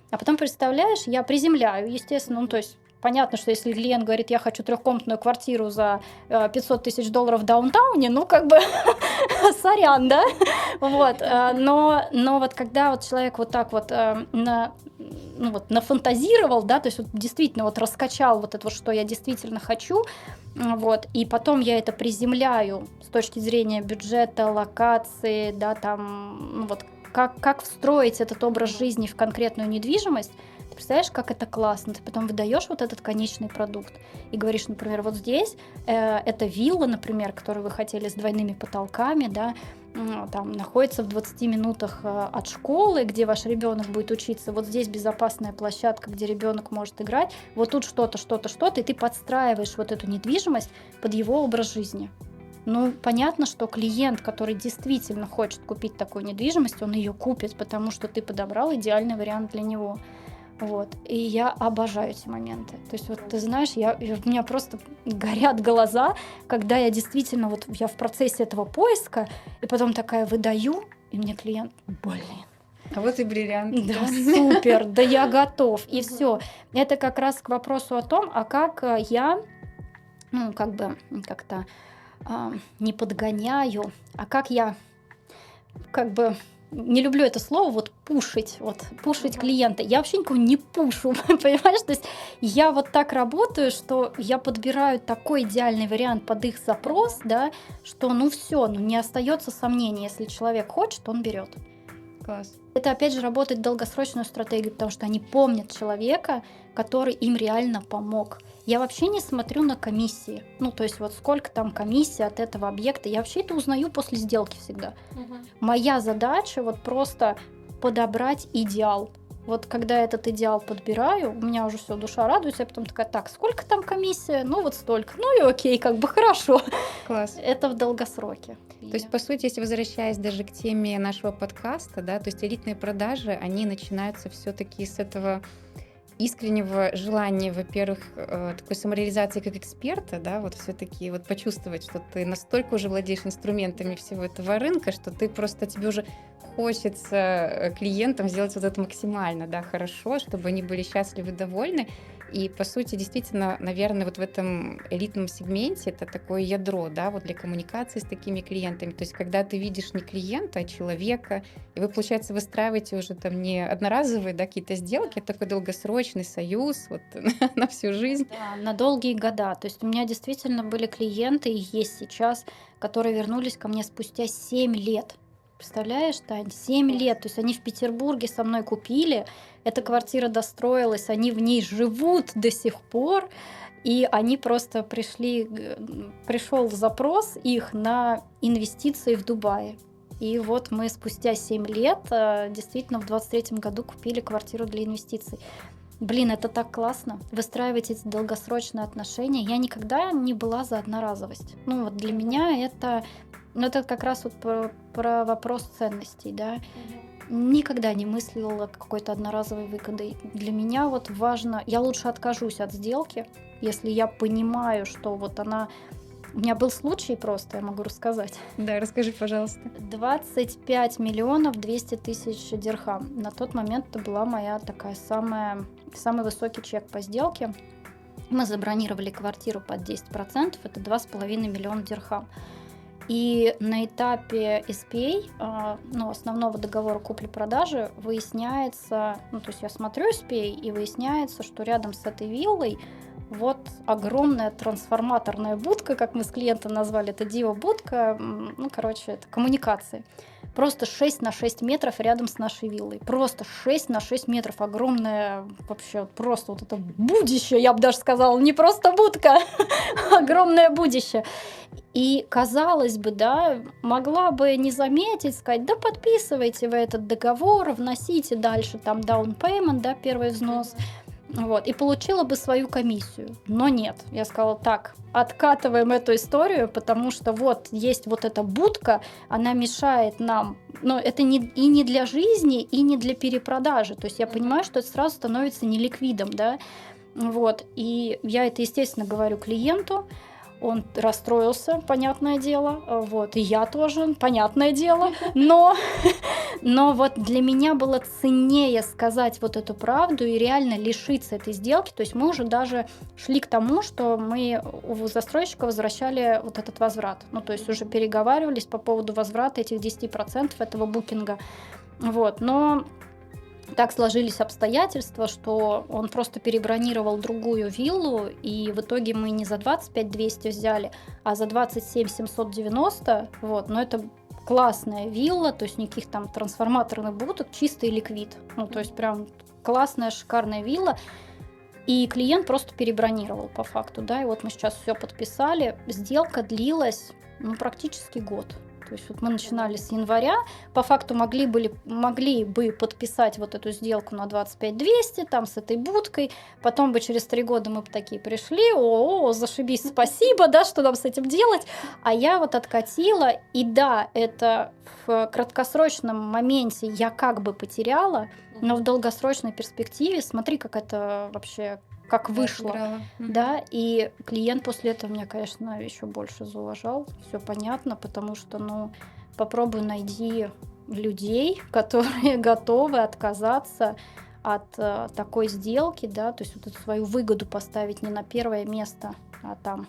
А потом, представляешь, я приземляю, естественно, ну то есть понятно, что если клиент говорит, я хочу трехкомнатную квартиру за $500 000 в даунтауне, ну как бы сорян, да? Вот. Но вот когда вот человек вот так вот нафантазировал, да, то есть вот действительно вот раскачал вот это вот, что я действительно хочу, вот, и потом я это приземляю с точки зрения бюджета, локации, да, там, ну вот, как встроить этот образ жизни в конкретную недвижимость. Ты представляешь, как это классно? Ты потом выдаешь вот этот конечный продукт и говоришь, например, вот здесь эта вилла, например, которую вы хотели с двойными потолками, да, там находится в 20 минутах от школы, где ваш ребенок будет учиться. Вот здесь безопасная площадка, где ребенок может играть. Вот тут что-то, и ты подстраиваешь вот эту недвижимость под его образ жизни. Ну, понятно, что клиент, который действительно хочет купить такую недвижимость, он ее купит, потому что ты подобрал идеальный вариант для него. Вот. И я обожаю эти моменты. То есть, вот ты знаешь, у меня просто горят глаза, когда я действительно, вот я в процессе этого поиска, и потом такая выдаю, и мне клиент, блин. А вот и бриллиант. Да, супер, да я готов. И все. Это как раз к вопросу о том, а как я, ну, как бы как-то не подгоняю, а как я, как бы, не люблю это слово, вот пушить клиента. Я вообще никого не пушу, понимаешь? То есть я вот так работаю, что я подбираю такой идеальный вариант под их запрос, да, что ну все, ну не остается сомнений, если человек хочет, он берет. Класс. Это опять же работает долгосрочную стратегию, потому что они помнят человека, который им реально помог. Я вообще не смотрю на комиссии. Ну, то есть вот сколько там комиссии от этого объекта. Я вообще это узнаю после сделки всегда. Моя задача вот просто подобрать идеал. Вот когда этот идеал подбираю, у меня уже все, душа радуется, я потом такая, так, сколько там комиссия? Ну вот столько. Ну и окей, как бы хорошо. Класс. Это в долгосроке. То есть, по сути, если возвращаясь даже к теме нашего подкаста, да, то есть элитные продажи, они начинаются все-таки с этого искреннего желания, во-первых, такой самореализации как эксперта, да, вот все-таки вот почувствовать, что ты настолько уже владеешь инструментами всего этого рынка, что ты просто, тебе уже хочется клиентам сделать вот это максимально, да, хорошо, чтобы они были счастливы, довольны. И, по сути, действительно, наверное, вот в этом элитном сегменте это такое ядро, да, вот для коммуникации с такими клиентами. То есть, когда ты видишь не клиента, а человека, и вы, получается, выстраиваете уже там не одноразовые, да, какие-то сделки, а такой долгосрочный союз вот на всю жизнь. Да, на долгие года. То есть у меня действительно были клиенты, и есть сейчас, которые вернулись ко мне спустя 7 лет. Представляешь, Тань, 7 лет. То есть они в Петербурге со мной купили, эта квартира достроилась, они в ней живут до сих пор, и они просто пришел запрос их на инвестиции в Дубае. И вот мы спустя 7 лет действительно в 23-м году купили квартиру для инвестиций. Блин, это так классно. Выстраивать эти долгосрочные отношения. Я никогда не была за одноразовость. Ну вот для меня это... Ну, это как раз вот про вопрос ценностей, да. Никогда не мыслила какой-то одноразовой выгодой. Для меня вот важно... Я лучше откажусь от сделки, если я понимаю, что вот она... У меня был случай просто, я могу рассказать. Да, расскажи, пожалуйста. 25 миллионов 200 тысяч дирхам. На тот момент это была моя такая самый высокий чек по сделке. Мы забронировали квартиру под 10%, это 2,5 миллиона дирхам. И на этапе SPA, ну, основного договора купли-продажи, выясняется, ну, то есть я смотрю SPA, и выясняется, что рядом с этой виллой вот огромная трансформаторная будка, как мы с клиентом назвали, это диво-будка, ну, короче, это коммуникации. Просто 6 на 6 метров рядом с нашей виллой. Просто 6 на 6 метров. Огромное вообще просто вот это будище, я бы даже сказала, не просто будка, огромное будище. И, казалось бы, да, могла бы не заметить, сказать, да подписывайте вы этот договор, вносите дальше там down payment, да, первый взнос, вот, и получила бы свою комиссию. Но нет, я сказала, так, откатываем эту историю, потому что вот есть вот эта будка, она мешает нам, но это и не для жизни, и не для перепродажи, то есть я понимаю, что это сразу становится неликвидом, да, вот, и я это, естественно, говорю клиенту. Он расстроился, понятное дело, вот, и я тоже, понятное дело, но вот для меня было ценнее сказать вот эту правду и реально лишиться этой сделки, то есть мы уже даже шли к тому, что мы у застройщика возвращали вот этот возврат, ну, то есть уже переговаривались по поводу возврата этих 10% этого букинга, вот, но... Так сложились обстоятельства, что он просто перебронировал другую виллу, и в итоге мы не за 25 200 взяли, а за 27 790. Вот, но это классная вилла, то есть никаких там трансформаторных будок, чистый ликвид. Ну, то есть прям классная, шикарная вилла. И клиент просто перебронировал по факту, да, и вот мы сейчас все подписали. Сделка длилась, ну, практически год. То есть вот мы начинали с января, по факту могли бы подписать вот эту сделку на 25 200, там с этой будкой, потом бы через 3 года мы бы такие пришли, зашибись, спасибо, да, что нам с этим делать, а я вот откатила, и да, это в краткосрочном моменте я как бы потеряла, но в долгосрочной перспективе, смотри, как это вообще... как вышло, да, и клиент после этого меня, конечно, еще больше зауважал, все понятно, потому что, ну, попробуй найди людей, которые готовы отказаться от такой сделки, да, то есть вот эту свою выгоду поставить не на первое место, а там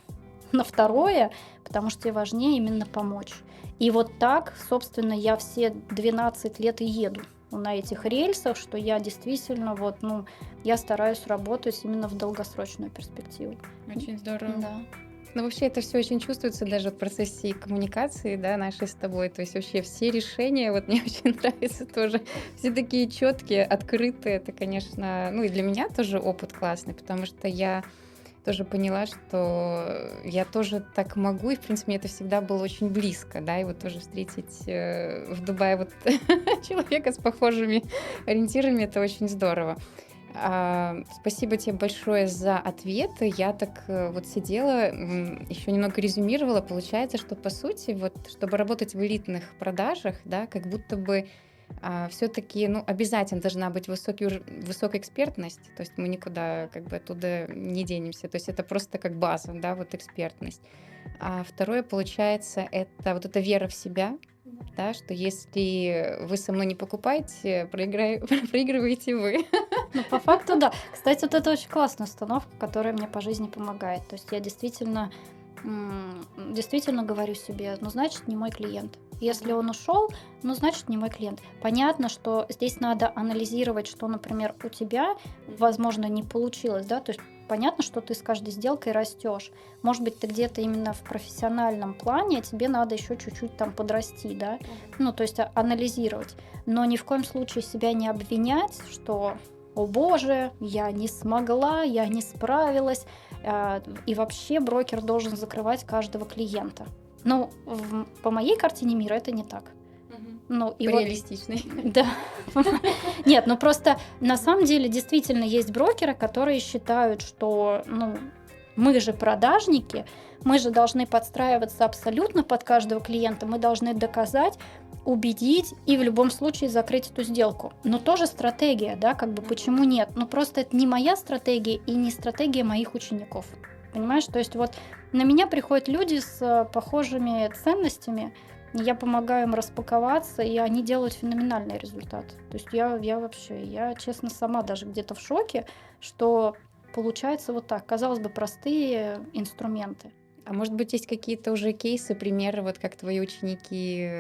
на второе, потому что тебе важнее именно помочь. И вот так, собственно, я все 12 лет и еду на этих рельсах, что я действительно вот, ну, я стараюсь работать именно в долгосрочную перспективу. Очень здорово. Да. Ну, вообще это все очень чувствуется даже в процессе коммуникации, да, нашей с тобой. То есть вообще все решения, вот мне очень нравится тоже, все такие четкие, открытые. Это, конечно, ну и для меня тоже опыт классный, потому что я тоже поняла, что я тоже так могу, и, в принципе, мне это всегда было очень близко, да, и вот тоже встретить в Дубае вот человека с похожими ориентирами, это очень здорово. Спасибо тебе большое за ответы. Я так вот сидела, еще немного резюмировала. Получается, что по сути, вот, чтобы работать в элитных продажах, да, как будто бы все-таки, ну, обязательно должна быть высокая экспертность, то есть мы никуда как бы оттуда не денемся, то есть это просто как база, да, вот экспертность. А второе, получается, это вот эта вера в себя, да, что если вы со мной не покупаете, проигрываете вы. Ну, по факту, да. Кстати, вот это очень классная установка, которая мне по жизни помогает. То есть я действительно говорю себе, ну, значит, не мой клиент. Если он ушел, ну, значит, не мой клиент. Понятно, что здесь надо анализировать, что, например, у тебя, возможно, не получилось, да, то есть понятно, что ты с каждой сделкой растешь. Может быть, ты где-то именно в профессиональном плане, тебе надо еще чуть-чуть там подрасти, да, ну, то есть анализировать. Но ни в коем случае себя не обвинять, что «О боже, я не смогла, я не справилась», и вообще брокер должен закрывать каждого клиента. Но по моей картине мира это не так. Ну, и Реалистичный. Вот, да. Нет, ну просто на самом деле действительно есть брокеры, которые считают, что ну, мы же продажники, мы же должны подстраиваться абсолютно под каждого клиента, мы должны доказать, убедить и в любом случае закрыть эту сделку. Но тоже стратегия, да, как бы почему нет? Ну просто это не моя стратегия и не стратегия моих учеников. Понимаешь? То есть вот на меня приходят люди с похожими ценностями, я помогаю им распаковаться, и они делают феноменальный результат. То есть я честно сама даже где-то в шоке, что получается вот так. Казалось бы, простые инструменты. А может быть, есть какие-то уже кейсы, примеры, вот как твои ученики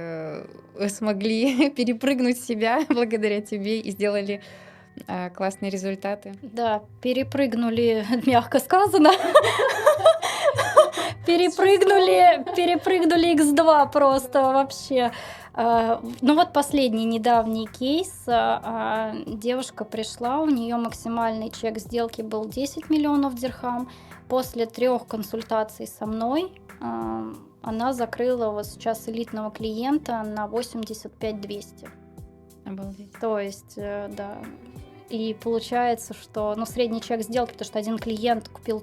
смогли перепрыгнуть себя благодаря тебе и сделали классные результаты? Да, перепрыгнули, мягко сказано. Перепрыгнули X2 просто вообще. Ну вот последний недавний кейс. Девушка пришла, у нее максимальный чек сделки был 10 миллионов дирхам. После 3 консультаций со мной она закрыла вот сейчас элитного клиента на 85 200. Обалдеть. То есть, да. И получается, что средний чек сделки, потому что один клиент купил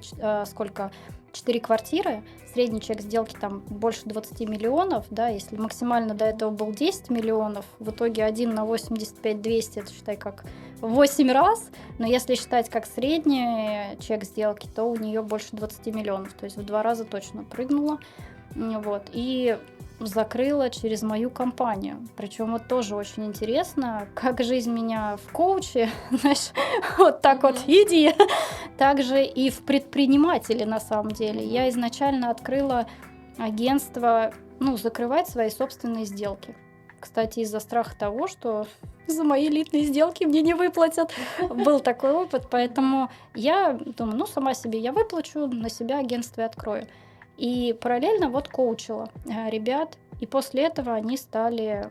4 квартиры, средний чек сделки там больше 20 миллионов, да, если максимально до этого был 10 миллионов, в итоге 1 на 85 200, это считай как 8 раз, но если считать как средний чек сделки, то у нее больше 20 миллионов, то есть в 2 раза точно прыгнула, вот, и закрыла через мою компанию. Причем вот тоже очень интересно, как жизнь меня в коуче, знаешь, вот так вот иди, также и в предпринимателе на самом деле. Я изначально открыла агентство, закрывать свои собственные сделки. Кстати, из-за страха того, что за мои элитные сделки мне не выплатят. Был такой опыт, поэтому я думаю, сама себе я выплачу, на себя агентство и открою. И параллельно вот коучила ребят, и после этого они стали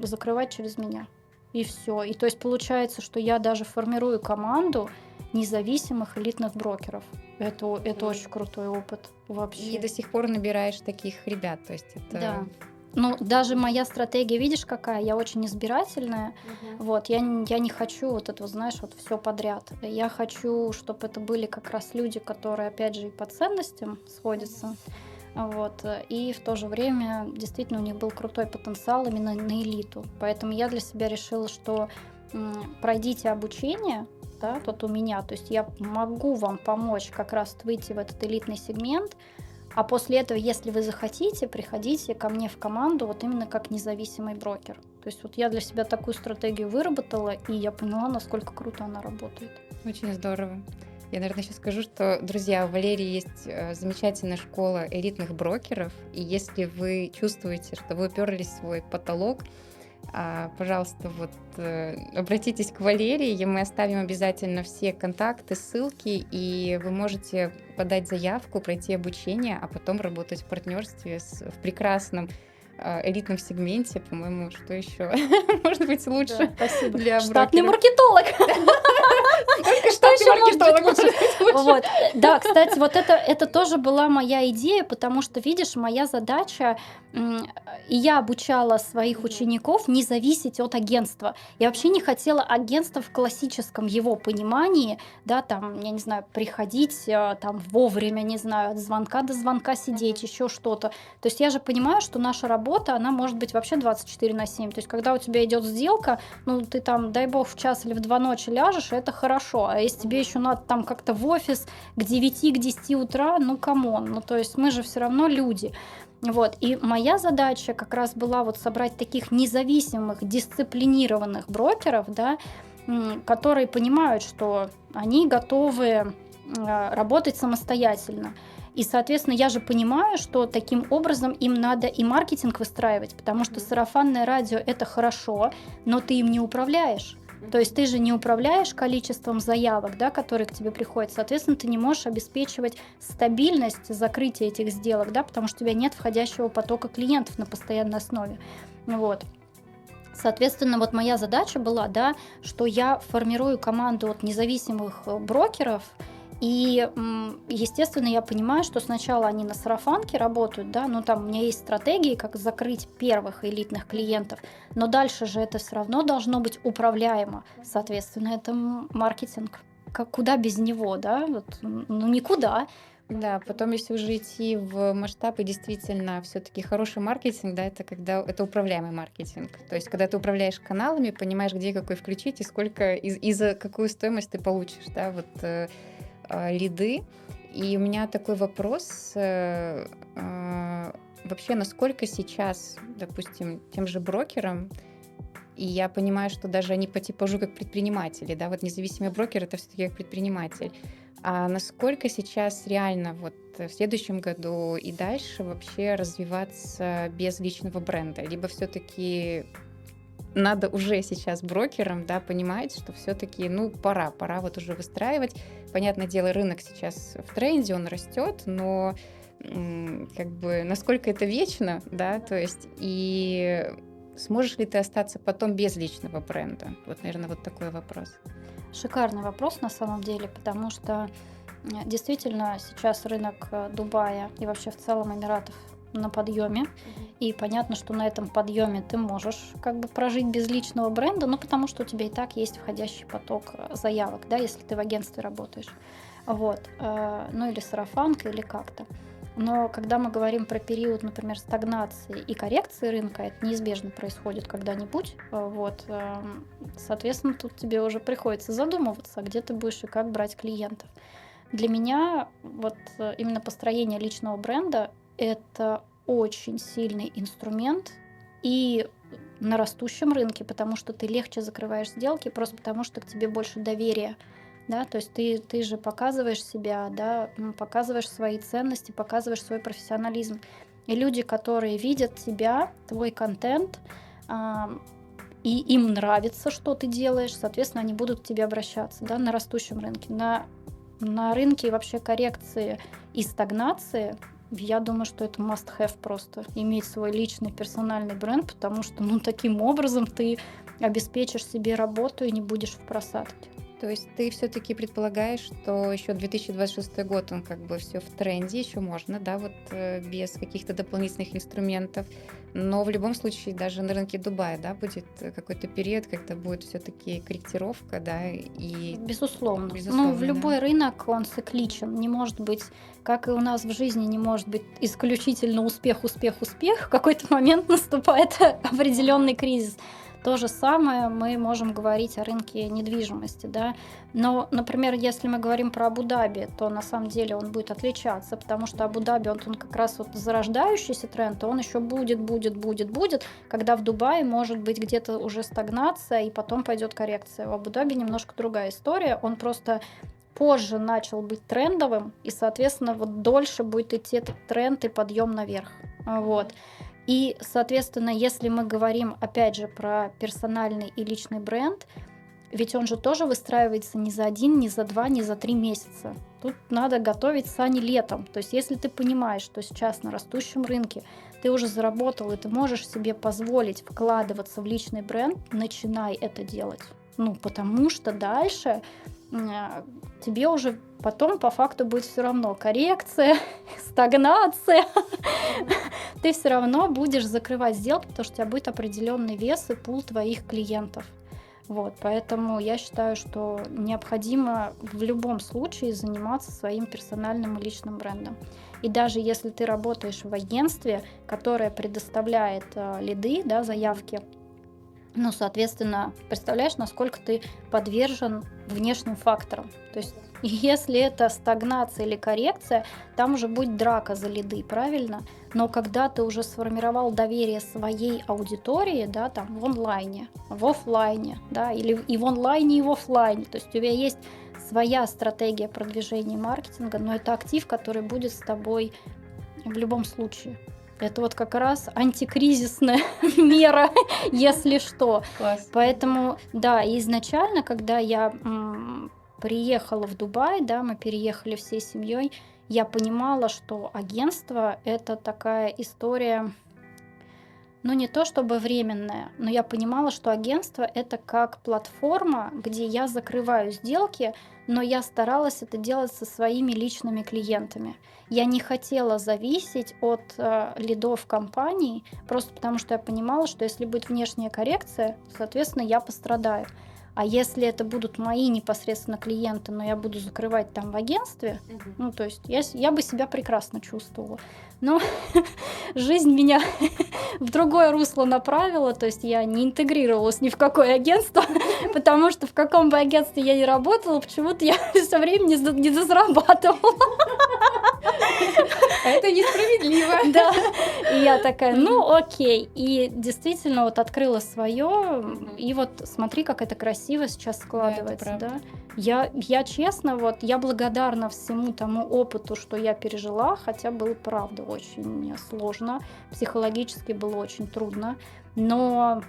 закрывать через меня. И все. И то есть получается, что я даже формирую команду независимых элитных брокеров. Это очень крутой опыт вообще. И до сих пор набираешь таких ребят, то есть это... Да. Даже моя стратегия, видишь, какая? Я очень избирательная. Вот, я не хочу вот это, знаешь, вот все подряд. Я хочу, чтобы это были как раз люди, которые, опять же, и по ценностям сходятся. Вот, и в то же время действительно у них был крутой потенциал именно на элиту. Поэтому я для себя решила, что пройдите обучение, да, вот у меня, то есть я могу вам помочь как раз выйти в этот элитный сегмент. А после этого, если вы захотите, приходите ко мне в команду вот именно как независимый брокер. То есть вот я для себя такую стратегию выработала, и я поняла, насколько круто она работает. Очень здорово. Я, наверное, сейчас скажу, что, друзья, у Валерии есть замечательная школа элитных брокеров, и если вы чувствуете, что вы уперлись в свой потолок, пожалуйста, вот обратитесь к Валерии, и мы оставим обязательно все контакты, ссылки, и вы можете подать заявку, пройти обучение, а потом работать в партнерстве в прекрасном элитном сегменте, по-моему, что еще может быть лучше Да, спасибо. для Штатный брокеров? маркетолог. Только Что штатный еще может быть маркетолог лучше? может быть лучше. Вот. Да, кстати, вот это тоже была моя идея, потому что, видишь, моя задача, и я обучала своих учеников не зависеть от агентства. Я вообще не хотела агентства в классическом его понимании, да, там, я не знаю, приходить там вовремя, не знаю, от звонка до звонка сидеть, еще что-то. То есть я же понимаю, что наша работа, она может быть вообще 24/7. То есть когда у тебя идет сделка, ну, ты там, дай бог, в час или в 2 ночи ляжешь, это хорошо. А если тебе еще надо там как-то в офис к 9, к 10 утра, ну, камон. Ну, то есть мы же все равно люди. Вот. И моя задача как раз была вот собрать таких независимых, дисциплинированных брокеров, да, которые понимают, что они готовы работать самостоятельно. И, соответственно, я же понимаю, что таким образом им надо и маркетинг выстраивать, потому что сарафанное радио – это хорошо, но ты им не управляешь. То есть ты же не управляешь количеством заявок, да, которые к тебе приходят. Соответственно, ты не можешь обеспечивать стабильность закрытия этих сделок, да, потому что у тебя нет входящего потока клиентов на постоянной основе. Вот. Соответственно, вот моя задача была, да, что я формирую команду от независимых брокеров, и, естественно, я понимаю, что сначала они на сарафанке работают, да, ну там у меня есть стратегии, как закрыть первых элитных клиентов, но дальше же это все равно должно быть управляемо. Соответственно, это маркетинг. Куда без него, да? Вот, ну никуда. Да, потом, если уже идти в масштабы, действительно, все-таки хороший маркетинг, да, это когда это управляемый маркетинг. То есть, когда ты управляешь каналами, понимаешь, где какой включить и сколько, и за какую стоимость ты получишь, да, вот лиды. И у меня такой вопрос, вообще, насколько сейчас, допустим, тем же брокерам, и я понимаю, что даже они по типажу как предприниматели, да, вот независимый брокер — это все-таки как предприниматель. А насколько сейчас реально вот в следующем году и дальше вообще развиваться без личного бренда? Либо все-таки надо уже сейчас брокерам, да, понимать, что все-таки, ну, пора вот уже выстраивать. Понятное дело, рынок сейчас в тренде, он растет, но как бы насколько это вечно, да, то есть и сможешь ли ты остаться потом без личного бренда? Вот, наверное, вот такой вопрос. Шикарный вопрос на самом деле, потому что действительно сейчас рынок Дубая и вообще в целом Эмиратов на подъеме. И понятно, что на этом подъеме ты можешь как бы прожить без личного бренда, ну потому что у тебя и так есть входящий поток заявок, да, если ты в агентстве работаешь. Вот. Ну или сарафанка, или как-то. Но когда мы говорим про период, например, стагнации и коррекции рынка, это неизбежно происходит когда-нибудь. Вот. Соответственно, тут тебе уже приходится задумываться, где ты будешь и как брать клиентов. Для меня вот именно построение личного бренда – это очень сильный инструмент и на растущем рынке, потому что ты легче закрываешь сделки, просто потому что к тебе больше доверия. Да, то есть ты же показываешь себя, да, показываешь свои ценности, показываешь свой профессионализм. И люди, которые видят тебя, твой контент, и им нравится, что ты делаешь, соответственно, они будут к тебе обращаться, да, на растущем рынке. На рынке вообще коррекции и стагнации, я думаю, что это must-have просто, иметь свой личный персональный бренд, потому что, ну, таким образом ты обеспечишь себе работу и не будешь в просадке. То есть ты все-таки предполагаешь, что еще 2026 год, он как бы все в тренде, еще можно, да, вот без каких-то дополнительных инструментов. Но в любом случае даже на рынке Дубая, да, будет какой-то период, когда будет все-таки корректировка, да, и... Безусловно. Ну, в любой рынок он цикличен. Не может быть, как и у нас в жизни, не может быть исключительно успех. В какой-то момент наступает определенный кризис. То же самое мы можем говорить о рынке недвижимости, да. Но, например, если мы говорим про Абу-Даби, то на самом деле он будет отличаться, потому что Абу-Даби, он как раз вот зарождающийся тренд, он еще будет, когда в Дубае может быть где-то уже стагнация, и потом пойдет коррекция. У Абу-Даби немножко другая история, он просто позже начал быть трендовым, и, соответственно, вот дольше будет идти этот тренд и подъем наверх. Вот. И, соответственно, если мы говорим, опять же, про персональный и личный бренд, ведь он же тоже выстраивается не за 1, не за 2, не за 3 месяца. Тут надо готовить сани летом. То есть если ты понимаешь, что сейчас на растущем рынке ты уже заработал, и ты можешь себе позволить вкладываться в личный бренд, начинай это делать. Ну, потому что дальше тебе уже потом по факту будет все равно коррекция, стагнация. Ты все равно будешь закрывать сделки, потому что у тебя будет определенный вес и пул твоих клиентов. Вот, поэтому я считаю, что необходимо в любом случае заниматься своим персональным и личным брендом. И даже если ты работаешь в агентстве, которое предоставляет лиды, да, заявки, ну, соответственно, представляешь, насколько ты подвержен внешним факторам. То есть, если это стагнация или коррекция, там уже будет драка за лиды, правильно? Но когда ты уже сформировал доверие своей аудитории, да, там в онлайне, в офлайне, да, или и в онлайне, и в офлайне, то есть у тебя есть своя стратегия продвижения маркетинга, но это актив, который будет с тобой в любом случае. Это вот как раз антикризисная мера, если что. Класс. Поэтому, да, изначально, когда я приехала в Дубай, да, мы переехали всей семьей, я понимала, что агентство — это такая история, ну, не то чтобы временная, но я понимала, что агентство — это как платформа, где я закрываю сделки, но я старалась это делать со своими личными клиентами. Я не хотела зависеть от лидов компаний, просто потому что я понимала, что если будет внешняя коррекция, соответственно, я пострадаю. А если это будут мои непосредственно клиенты, но я буду закрывать там в агентстве, ну, то есть я бы себя прекрасно чувствовала. Но жизнь меня в другое русло направила, то есть я не интегрировалась ни в какое агентство, потому что в каком бы агентстве я ни работала, почему-то я все время не дозарабатывала. Это несправедливо. Да. И я такая, ну окей. И действительно вот открыла свое, и вот смотри, как это красиво сейчас складывается, да. Я честно, вот я благодарна всему тому опыту, что я пережила, хотя было, правда, очень сложно, психологически было очень трудно, но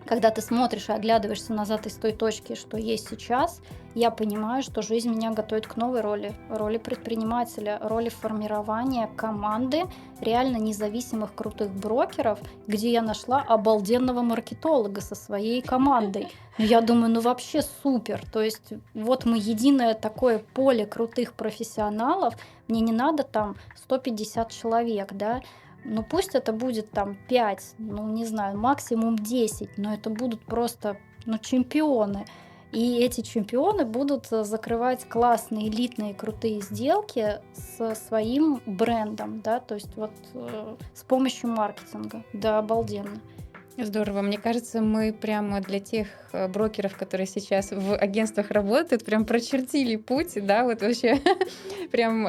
когда ты смотришь и оглядываешься назад из той точки, что есть сейчас, я понимаю, что жизнь меня готовит к новой роли предпринимателя, роли формирования команды реально независимых крутых брокеров, где я нашла обалденного маркетолога со своей командой. Я думаю, ну вообще супер. То есть вот мы единое такое поле крутых профессионалов, мне не надо там 150 человек, да, ну пусть это будет там 5, ну не знаю, максимум 10, но это будут просто, ну, чемпионы. И эти чемпионы будут закрывать классные, элитные, крутые сделки со своим брендом, да, то есть вот с помощью маркетинга. Да, обалденно. Здорово. Мне кажется, мы прямо для тех брокеров, которые сейчас в агентствах работают, прям прочертили путь, да, вот вообще прям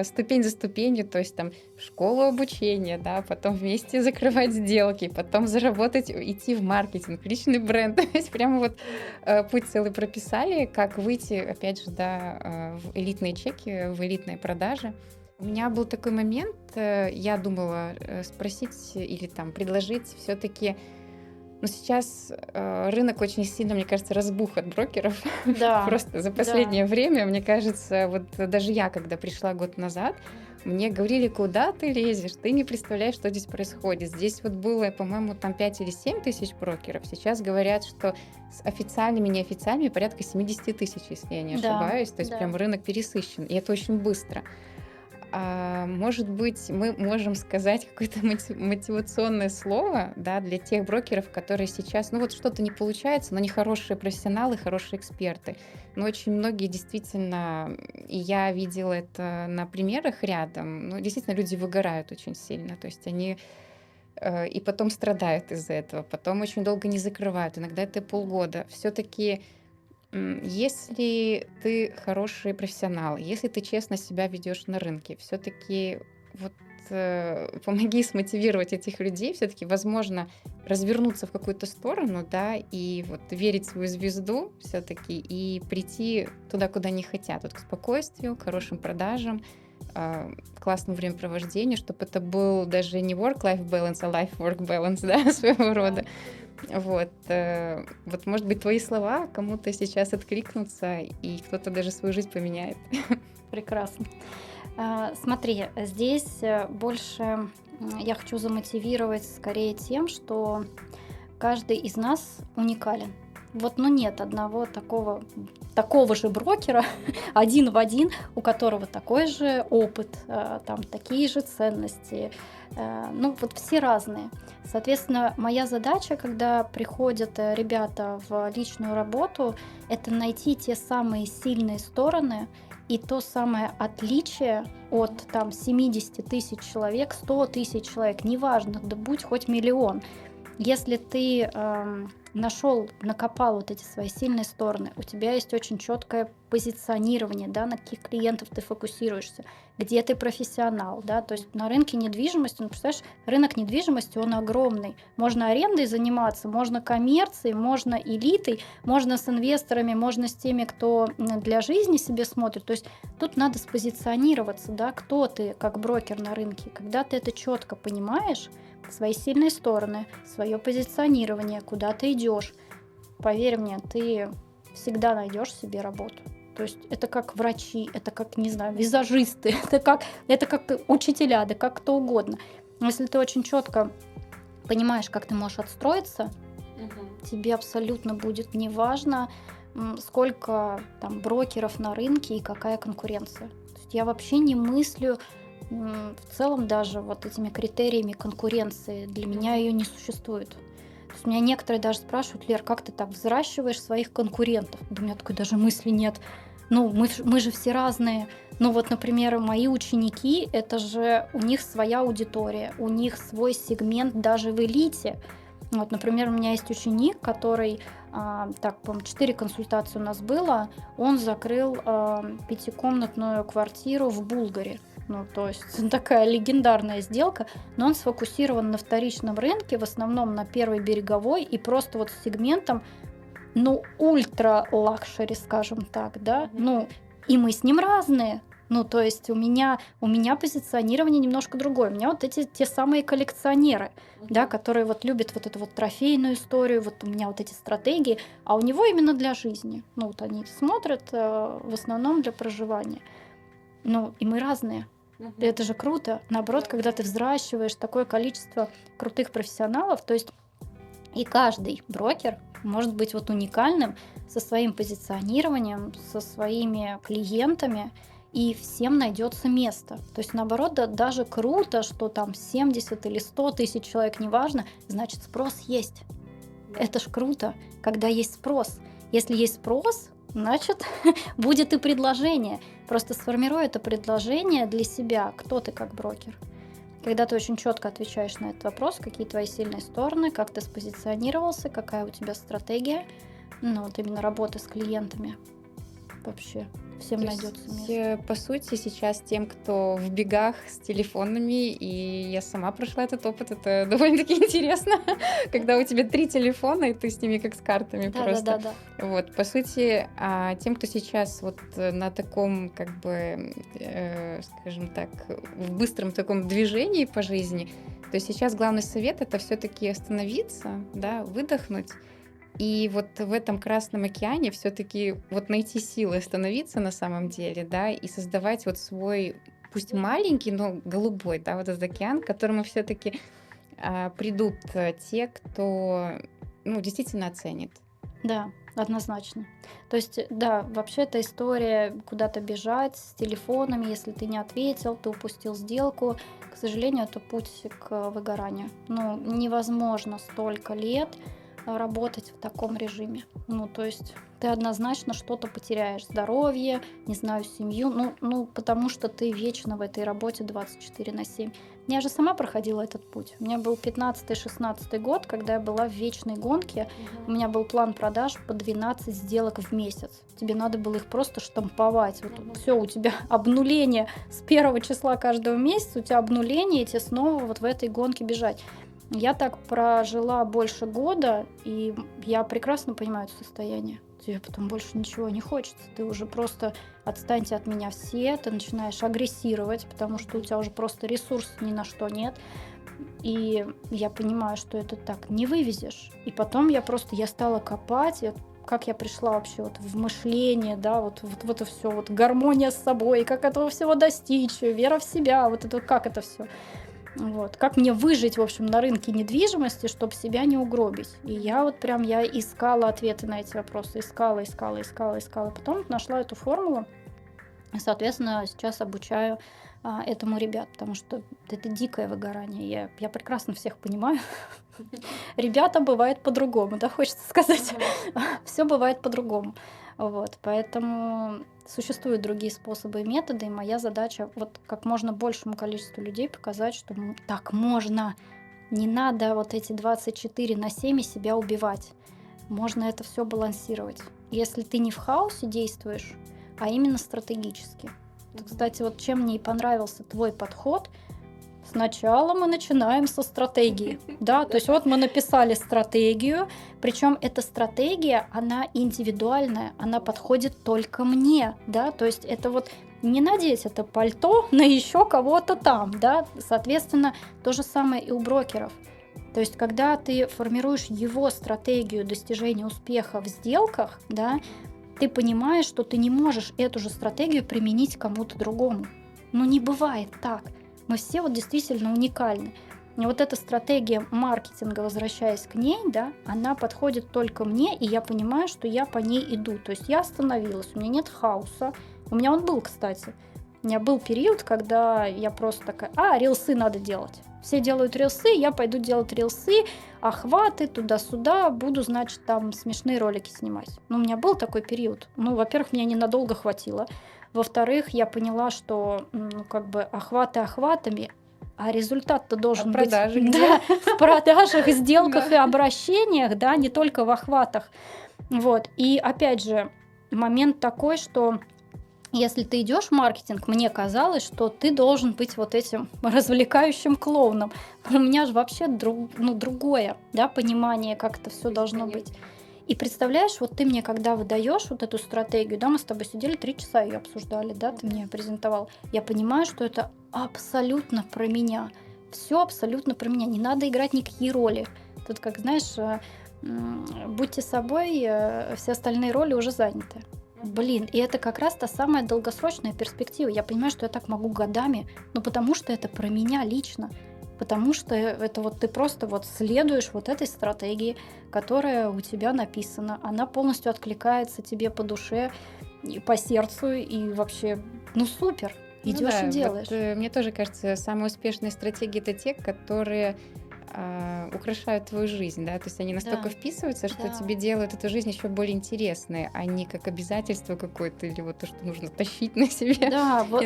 ступень за ступенью, то есть там в школу обучения, да, потом вместе закрывать сделки, потом заработать, идти в маркетинг, личный бренд. То есть прямо вот путь целый прописали, как выйти, опять же, да, в элитные чеки, в элитные продажи. У меня был такой момент, я думала спросить или там предложить все-таки, но сейчас рынок очень сильно, мне кажется, разбух от брокеров. Да, Просто за последнее время, мне кажется, вот даже я, когда пришла год назад, мне говорили, куда ты лезешь, ты не представляешь, что здесь происходит. Здесь вот было, по-моему, там 5 или 7 тысяч брокеров. Сейчас говорят, что с официальными и неофициальными порядка 70 тысяч, если я не ошибаюсь. То есть да. прям рынок пересыщен, и это очень быстро. Может быть, мы можем сказать какое-то мотивационное слово, да, для тех брокеров, которые сейчас, ну вот что-то не получается, но они хорошие профессионалы, хорошие эксперты. Но очень многие действительно, и я видела это на примерах рядом, ну действительно люди выгорают очень сильно, то есть они и потом страдают из-за этого, потом очень долго не закрывают, иногда это полгода. Все-таки если ты хороший профессионал, если ты честно себя ведешь на рынке, все-таки вот помоги смотивировать этих людей, все-таки возможно развернуться в какую-то сторону, да, и вот верить в свою звезду все-таки и прийти туда, куда они хотят, вот к спокойствию, к хорошим продажам, классному времяпровождению, чтобы это был даже не work-life balance, а life-work balance, да, своего рода. Вот, вот, может быть, твои слова кому-то сейчас откликнутся, и кто-то даже свою жизнь поменяет. Прекрасно. Смотри, здесь больше я хочу замотивировать скорее тем, что каждый из нас уникален. Вот, ну, нет одного такого же брокера, один в один, у которого такой же опыт, там такие же ценности. Ну, вот все разные. Соответственно, моя задача, когда приходят ребята в личную работу, это найти те самые сильные стороны и то самое отличие от там 70 тысяч человек, 100 тысяч человек, неважно, да будь хоть миллион. Если ты накопал вот эти свои сильные стороны, у тебя есть очень четкое позиционирование, да, на каких клиентов ты фокусируешься, где ты профессионал, да, то есть на рынке недвижимости, ну, представляешь, рынок недвижимости, он огромный. Можно арендой заниматься, можно коммерцией, можно элитой, можно с инвесторами, можно с теми, кто для жизни себе смотрит. То есть тут надо спозиционироваться, да, кто ты как брокер на рынке. Когда ты это четко понимаешь, свои сильные стороны, свое позиционирование, куда ты идешь, поверь мне, ты всегда найдешь себе работу. То есть это как врачи, это как, не знаю, визажисты, это как учителя, да как кто угодно. Но если ты очень четко понимаешь, как ты можешь отстроиться, тебе абсолютно будет неважно, сколько там брокеров на рынке и какая конкуренция. То есть я вообще не мыслю в целом даже вот этими критериями конкуренции. Для меня ее не существует. То есть меня некоторые даже спрашивают: Лер, как ты так взращиваешь своих конкурентов? Да у меня такой даже мысли нет. Ну, мы же все разные. Ну вот, например, мои ученики, это же у них своя аудитория, у них свой сегмент даже в элите. Вот, например, у меня есть ученик, который, по-моему, 4 консультации у нас было, он закрыл 5-комнатную квартиру в Булгаре. Ну, то есть такая легендарная сделка, но он сфокусирован на вторичном рынке, в основном на первой береговой и просто вот с сегментом, ну, ультра-лакшери, скажем так, да, ну, и мы с ним разные. Ну, то есть у меня позиционирование немножко другое. У меня вот эти те самые коллекционеры, да, которые вот любят вот эту вот трофейную историю, вот у меня вот эти стратегии, а у него именно для жизни. Ну, вот они смотрят в основном для проживания. Ну, и мы разные. И это же круто. Наоборот, когда ты взращиваешь такое количество крутых профессионалов, то есть и каждый брокер может быть вот уникальным со своим позиционированием, со своими клиентами, и всем найдется место. То есть, наоборот, даже круто, что там 70 или 100 тысяч человек, неважно, значит, спрос есть. Это ж круто, когда есть спрос. Если есть спрос, значит, будет и предложение. Просто сформируй это предложение для себя, кто ты как брокер. Когда ты очень четко отвечаешь на этот вопрос, какие твои сильные стороны, как ты спозиционировался, какая у тебя стратегия, ну вот именно работы с клиентами, вообще всем найдется место. По сути, сейчас тем, кто в бегах с телефонами, и я сама прошла этот опыт, это довольно-таки интересно, когда у тебя 3 телефона, и ты с ними как с картами просто. Да. Вот, по сути, тем, кто сейчас вот на таком, как бы, скажем так, в быстром таком движении по жизни, то сейчас главный совет — это все-таки остановиться, да, выдохнуть. И вот в этом Красном океане все-таки вот найти силы остановиться на самом деле, да, и создавать вот свой, пусть маленький, но голубой, да, вот этот океан, к которому все-таки придут те, кто, ну, действительно оценит. Да, однозначно. То есть, да, вообще эта история куда-то бежать с телефонами, если ты не ответил, ты упустил сделку, к сожалению, это путь к выгоранию. Ну, невозможно столько лет работать в таком режиме. Ну, то есть ты однозначно что-то потеряешь. Здоровье, не знаю, семью. Ну, потому что ты вечно в этой работе 24/7. Я же сама проходила этот путь. У меня был 15-16 год, когда я была в вечной гонке. У меня был план продаж по 12 сделок в месяц. Тебе надо было их просто штамповать. Вот все, у тебя обнуление с 1 числа каждого месяца, у тебя обнуление, и тебе снова вот в этой гонке бежать. Я так прожила больше года, и я прекрасно понимаю это состояние. Тебе потом больше ничего не хочется. Ты уже просто отстаньте от меня все, ты начинаешь агрессировать, потому что у тебя уже просто ресурс ни на что нет. И я понимаю, что это так не вывезешь. И потом я стала копать, как я пришла вообще вот в мышление, да, вот в это все, вот гармония с собой, как этого всего достичь, вера в себя, вот это как это все. Вот. Как мне выжить, в общем, на рынке недвижимости, чтобы себя не угробить. И я искала ответы на эти вопросы. Искала. Потом нашла эту формулу. И, соответственно, сейчас обучаю этому ребят, потому что это дикое выгорание. Я прекрасно всех понимаю. Ребята, бывает по-другому, да, хочется сказать. Все бывает по-другому. Вот, поэтому существуют другие способы и методы, и моя задача вот как можно большему количеству людей показать, что так можно. Не надо вот эти 24/7 себя убивать. Можно это все балансировать. Если ты не в хаосе действуешь, а именно стратегически. Кстати, вот чем мне и понравился твой подход. Сначала мы начинаем со стратегии, да, то есть вот мы написали стратегию, причем эта стратегия, она индивидуальная, она подходит только мне, да, то есть это вот не надеть это пальто на еще кого-то там, да, соответственно, то же самое и у брокеров. То есть когда ты формируешь его стратегию достижения успеха в сделках, да, ты понимаешь, что ты не можешь эту же стратегию применить кому-то другому. Ну не бывает так. Мы все вот действительно уникальны. И вот эта стратегия маркетинга, возвращаясь к ней, да, она подходит только мне, и я понимаю, что я по ней иду. То есть я остановилась, у меня нет хаоса. У меня он был, кстати. У меня был период, когда я просто такая, рилсы надо делать. Все делают рилсы, я пойду делать рилсы, охваты туда-сюда, буду, значит, там смешные ролики снимать. Ну, у меня был такой период. Ну, во-первых, меня ненадолго хватило. Во-вторых, я поняла, что охваты охватами, а результат-то должен быть в продажах, сделках и обращениях, да, не только в охватах. Вот. И опять же, момент такой, что если ты идешь в маркетинг, мне казалось, что ты должен быть вот этим развлекающим клоуном. У меня же вообще другое, да, понимание, как это все должно быть. И представляешь, вот ты мне когда выдаешь вот эту стратегию, да, мы с тобой сидели 3 часа ее обсуждали, да, ты мне презентовал, я понимаю, что это абсолютно про меня. Все абсолютно про меня. Не надо играть никакие роли. Тут, как знаешь, будьте собой, все остальные роли уже заняты. Блин, и это как раз та самая долгосрочная перспектива. Я понимаю, что я так могу годами, но потому что это про меня лично. Потому что это вот ты просто вот следуешь вот этой стратегии, которая у тебя написана. Она полностью откликается тебе по душе, и по сердцу, и вообще, супер. Идешь и делаешь. Вот, мне тоже кажется, самые успешные стратегии это те, которые украшают твою жизнь, да, то есть они настолько вписываются, что тебе делают эту жизнь еще более интересной, а не как обязательство какое-то или вот то, что нужно тащить на себе. Да, вот.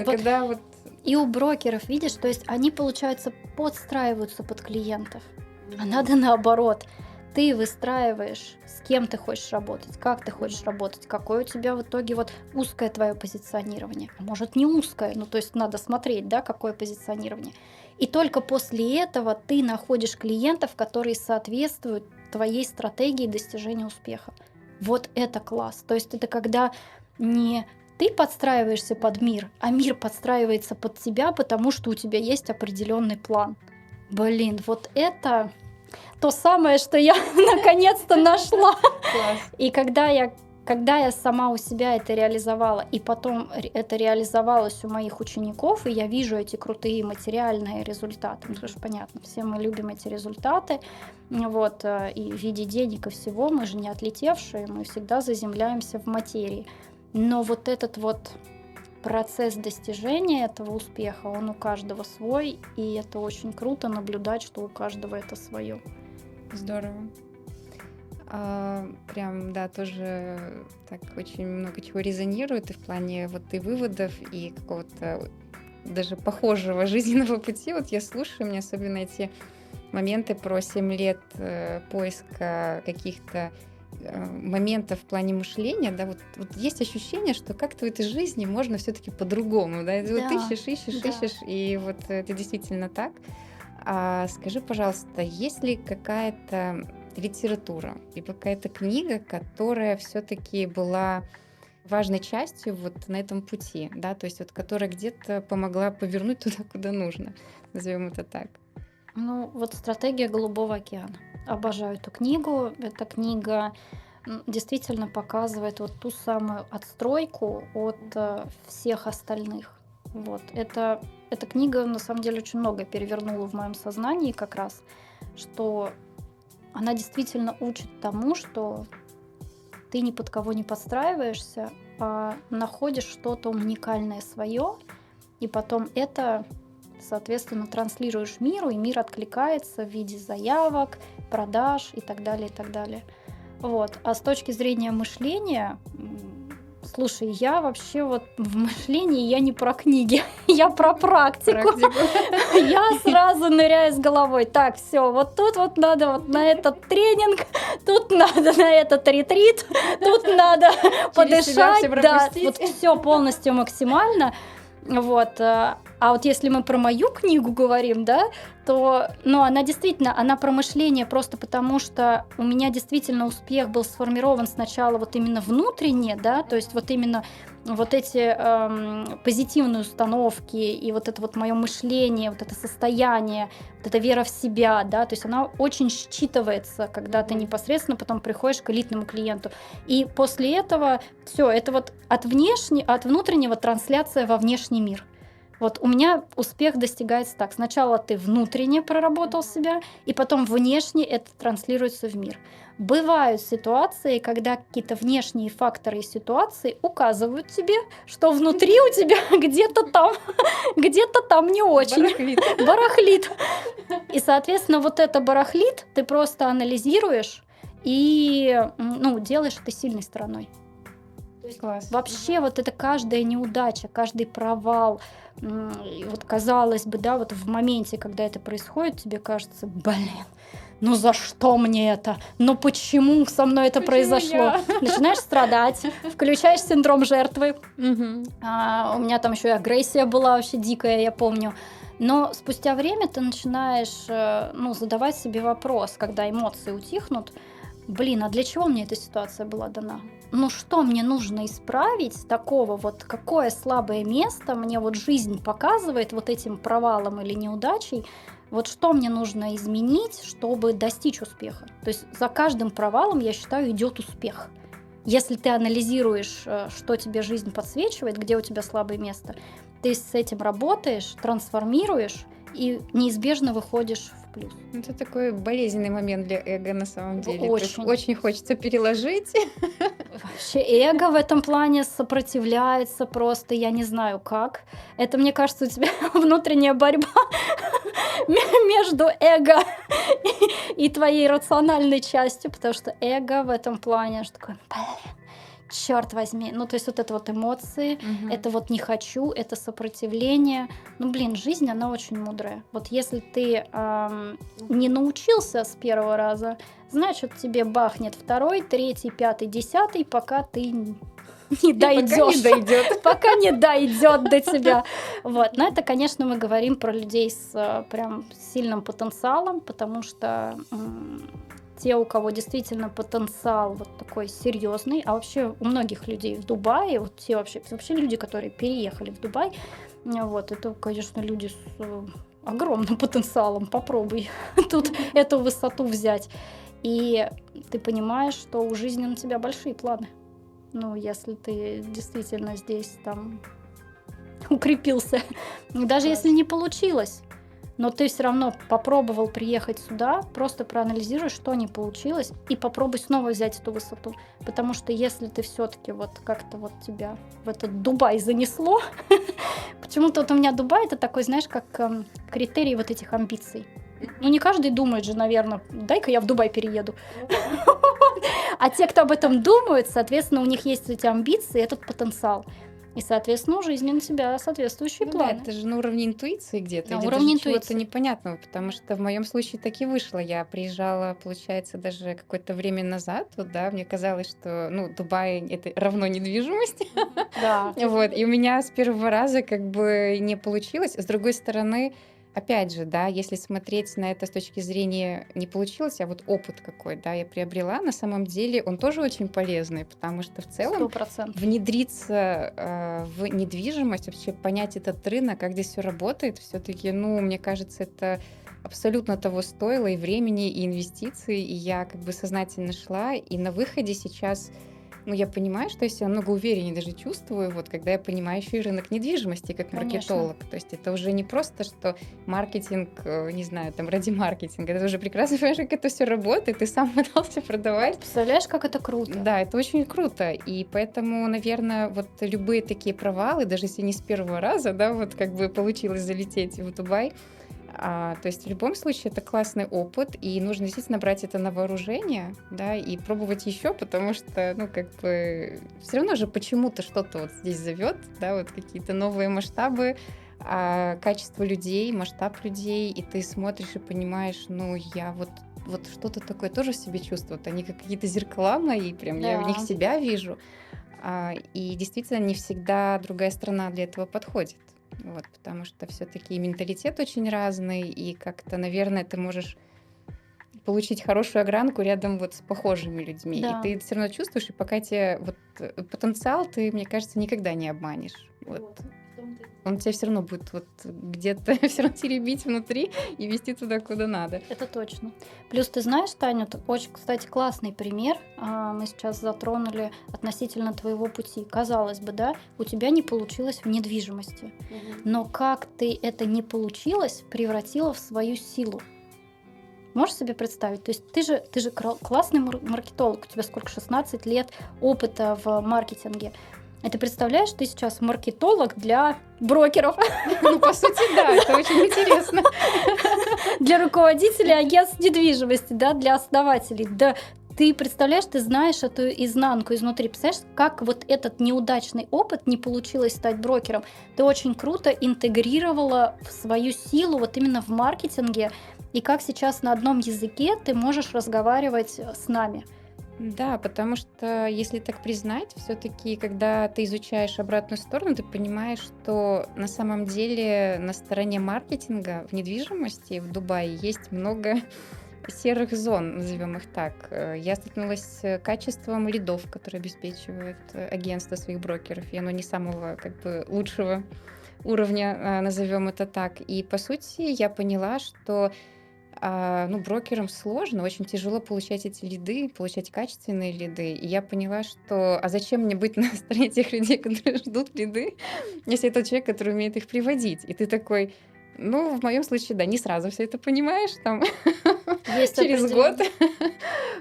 И у брокеров, видишь, то есть они, получается, подстраиваются под клиентов, а надо наоборот. Ты выстраиваешь, с кем ты хочешь работать, как ты хочешь работать, какое у тебя в итоге вот узкое твое позиционирование, а может не узкое, то есть надо смотреть, да, какое позиционирование. И только после этого ты находишь клиентов, которые соответствуют твоей стратегии достижения успеха. Вот это класс. То есть это когда не ты подстраиваешься под мир, а мир подстраивается под тебя, потому что у тебя есть определенный план. Блин, вот это то самое, что я наконец-то нашла. Класс. И когда я сама у себя это реализовала, и потом это реализовалось у моих учеников, и я вижу эти крутые материальные результаты, потому что понятно, все мы любим эти результаты, вот, и в виде денег и всего, мы же не отлетевшие, мы всегда заземляемся в материи. Но вот этот вот процесс достижения этого успеха, он у каждого свой, и это очень круто наблюдать, что у каждого это свое. Здорово. Прям, да, тоже так очень много чего резонирует и в плане вот и выводов, и какого-то даже похожего жизненного пути. Вот я слушаю, мне особенно эти моменты про 7 лет поиска каких-то моментов в плане мышления, да, вот есть ощущение, что как-то в этой жизни можно все-таки по-другому, да, и вот ищешь, и вот это действительно так. Скажи, пожалуйста, есть ли какая-то литература и какая-то книга, которая все-таки была важной частью вот на этом пути, да, то есть вот которая где-то помогла повернуть туда, куда нужно, назовем это так? Вот «Стратегия Голубого океана». Обожаю эту книгу. Эта книга действительно показывает вот ту самую отстройку от всех остальных. Вот. Эта книга, на самом деле, очень многое перевернула в моем сознании как раз, что она действительно учит тому, что ты ни под кого не подстраиваешься, а находишь что-то уникальное свое, и потом это, соответственно, транслируешь миру, и мир откликается в виде заявок, продаж и так далее, и так далее. Вот. А с точки зрения мышления, слушай, я вообще вот в мышлении я не про книги, я про практику. Я сразу ныряю с головой. Так, все, вот тут вот надо вот на этот тренинг, тут надо на этот ретрит, тут надо подышать. Да, вот все полностью максимально. Вот. А вот если мы про мою книгу говорим, да, то, ну, она действительно, она про мышление просто потому, что у меня действительно успех был сформирован сначала вот именно внутренне, да, то есть вот именно вот эти позитивные установки и вот это вот мое мышление, вот это состояние, вот эта вера в себя, да, то есть она очень считывается, когда ты непосредственно потом приходишь к элитному клиенту. И после этого все, это вот от внутреннего трансляция во внешний мир. Вот у меня успех достигается так. Сначала ты внутренне проработал себя, и потом внешне это транслируется в мир. Бывают ситуации, когда какие-то внешние факторы и ситуации указывают тебе, что внутри у тебя где-то там не очень. Барахлит. И, соответственно, вот это барахлит ты просто анализируешь и, ну, делаешь это сильной стороной. Класс. Вообще вот это каждая неудача, каждый провал, вот казалось бы, да, вот в моменте, когда это происходит, тебе кажется, блин, ну за что мне это? Ну почему со мной это произошло? Начинаешь страдать, включаешь синдром жертвы. У меня там еще и агрессия была вообще дикая, я помню. Но спустя время ты начинаешь, ну, задавать себе вопрос, когда эмоции утихнут. Блин, а для чего мне эта ситуация была дана? Ну что мне нужно исправить такого вот, какое слабое место мне вот жизнь показывает вот этим провалом или неудачей, вот что мне нужно изменить, чтобы достичь успеха. То есть за каждым провалом, я считаю, идет успех. Если ты анализируешь, что тебе жизнь подсвечивает, где у тебя слабое место, ты с этим работаешь, трансформируешь и неизбежно выходишь в плюс. Это такой болезненный момент для эго на самом деле. Очень. Очень хочется переложить. Вообще эго в этом плане сопротивляется просто, я не знаю как. Это, мне кажется, у тебя внутренняя борьба между эго и твоей рациональной частью, потому что эго в этом плане, что такое, черт возьми, ну то есть вот это вот эмоции, это вот не хочу, это сопротивление. Ну блин, жизнь, она очень мудрая. Вот если ты не научился с первого раза, значит тебе бахнет второй, третий, пятый, десятый, пока ты не дойдешь. Пока не дойдет до тебя. Вот. Но это, конечно, мы говорим про людей с прям сильным потенциалом, потому что те, у кого действительно потенциал вот такой серьезный, а вообще у многих людей в Дубае, вот те вообще люди, которые переехали в Дубай, вот, это, конечно, люди с огромным потенциалом, попробуй тут эту высоту взять. И ты понимаешь, что у жизни на тебя большие планы. Ну, если ты действительно здесь там укрепился, даже если не получилось, но ты все равно попробовал приехать сюда, просто проанализируй, что не получилось, и попробуй снова взять эту высоту. Потому что если ты все-таки вот как-то вот тебя в этот Дубай занесло, почему-то вот у меня Дубай это такой, знаешь, как критерий вот этих амбиций. Ну, не каждый думает же, наверное, дай-ка я в Дубай перееду. А те, кто об этом думают, соответственно, у них есть эти амбиции, этот потенциал. И, соответственно, у жизни на тебя соответствующие планы. Да, это же на уровне интуиции где-то. На уровне интуиции. Чего-то непонятного, потому что в моем случае так и вышло. Я приезжала, получается, даже какое-то время назад. Вот, да, мне казалось, что Дубай — это равно недвижимость. Да. Вот, и у меня с первого раза как бы не получилось. С другой стороны, опять же, да, если смотреть на это с точки зрения не получилось, а вот опыт какой, да, я приобрела, на самом деле он тоже очень полезный, потому что в целом 100%. внедриться в недвижимость, вообще понять этот рынок, как здесь все работает, все-таки, мне кажется, это абсолютно того стоило и времени, и инвестиций, и я как бы сознательно шла, и на выходе сейчас ну, я понимаю, что я себя много увереннее даже чувствую, вот, когда я понимаю еще и рынок недвижимости как Конечно. маркетолог. То есть это уже не просто, что маркетинг, не знаю, там, ради маркетинга. Ты уже прекрасно понимаешь, как это все работает, ты сам пытался продавать. Представляешь, как это круто? Да, это очень круто. И поэтому, наверное, вот любые такие провалы, даже если не с первого раза, да, вот как бы получилось залететь в Дубай, то есть в любом случае это классный опыт, и нужно действительно брать это на вооружение, да, и пробовать еще, потому что, ну, как бы, все равно же почему-то что-то вот здесь зовет, да, вот какие-то новые масштабы, качество людей, масштаб людей, и ты смотришь и понимаешь, ну, я вот что-то такое тоже в себе чувствую, они как какие-то зеркала мои, прям я в них Да. себя вижу, и действительно не всегда другая страна для этого подходит. Вот, потому что все-таки менталитет очень разный, и как-то, наверное, ты можешь получить хорошую огранку рядом вот с похожими людьми. Да. И ты все равно чувствуешь, и пока тебе вот потенциал ты, мне кажется, никогда не обманешь. Вот. Он тебя все равно будет вот где-то все равно теребить внутри и вести туда, куда надо. Это точно. Плюс ты знаешь, Таня, это очень, кстати, классный пример. Мы сейчас затронули относительно твоего пути. Казалось бы, да, у тебя не получилось в недвижимости. Но как ты это не получилось превратила в свою силу? Можешь себе представить? То есть ты же классный маркетолог, у тебя сколько, 16 лет опыта в маркетинге. И ты представляешь, ты сейчас маркетолог для брокеров, Ну, по сути, да, это очень интересно. для руководителей агентств недвижимости, да, для основателей. Да, ты представляешь, ты знаешь эту изнанку изнутри. Представляешь, как вот этот неудачный опыт не получилось стать брокером. Ты очень круто интегрировала в свою силу вот именно в маркетинге. И как сейчас на одном языке ты можешь разговаривать с нами. Да, потому что, если так признать, все-таки, когда ты изучаешь обратную сторону, ты понимаешь, что на самом деле на стороне маркетинга в недвижимости в Дубае есть много серых зон, назовем их так. Я столкнулась с качеством лидов, которые обеспечивают агентство своих брокеров, и оно не самого как бы лучшего уровня, назовем это так. И по сути я поняла, что ну, брокерам сложно, очень тяжело получать эти лиды, получать качественные лиды. И я поняла, что зачем мне быть на стороне тех людей, которые ждут лиды, если это человек, который умеет их приводить. И ты такой, ну, в моем случае, да, не сразу все это понимаешь, там, Есть через год. определенный-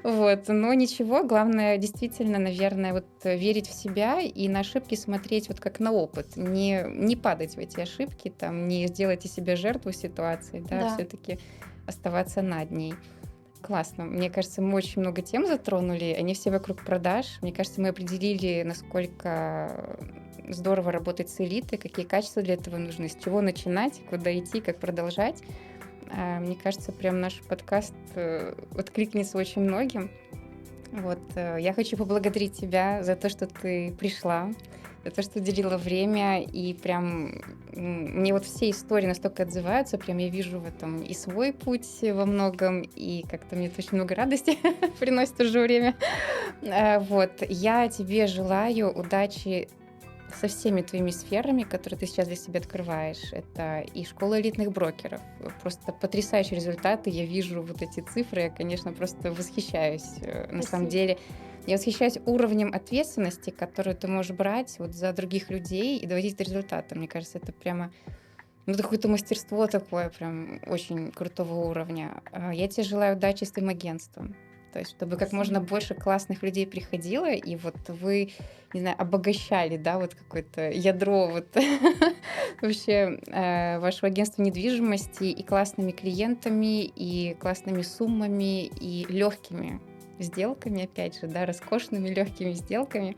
Вот, но ничего, главное действительно, наверное, вот верить в себя и на ошибки смотреть вот как на опыт, не падать в эти ошибки, там, не сделать из себя жертву ситуации, да, Да. все-таки оставаться над ней. Классно. Мне кажется, мы очень много тем затронули, они все вокруг продаж. Мне кажется, мы определили, насколько здорово работать с элитой, какие качества для этого нужны, с чего начинать, куда идти, как продолжать. Мне кажется, прям наш подкаст откликнется очень многим. Вот, я хочу поблагодарить тебя за то, что ты пришла, за то, что уделила время, и прям мне вот все истории настолько отзываются, прям я вижу в этом и свой путь во многом, и как-то мне это очень много радости приносит в то же время. Вот, я тебе желаю удачи со всеми твоими сферами, которые ты сейчас для себя открываешь. Это и школа элитных брокеров. Просто потрясающие результаты. Я вижу вот эти цифры. Я, конечно, просто восхищаюсь. На самом деле, я восхищаюсь уровнем ответственности, которую ты можешь брать вот за других людей и доводить до результата. Мне кажется, это прямо это какое-то мастерство такое, прям очень крутого уровня. Я тебе желаю удачи с твоим агентством. То есть, чтобы как можно больше классных людей приходило, и вот вы, не знаю, обогащали, да, вот какое-то ядро вот вообще вашего агентства недвижимости и классными клиентами, и классными суммами, и легкими сделками, опять же, да, роскошными легкими сделками.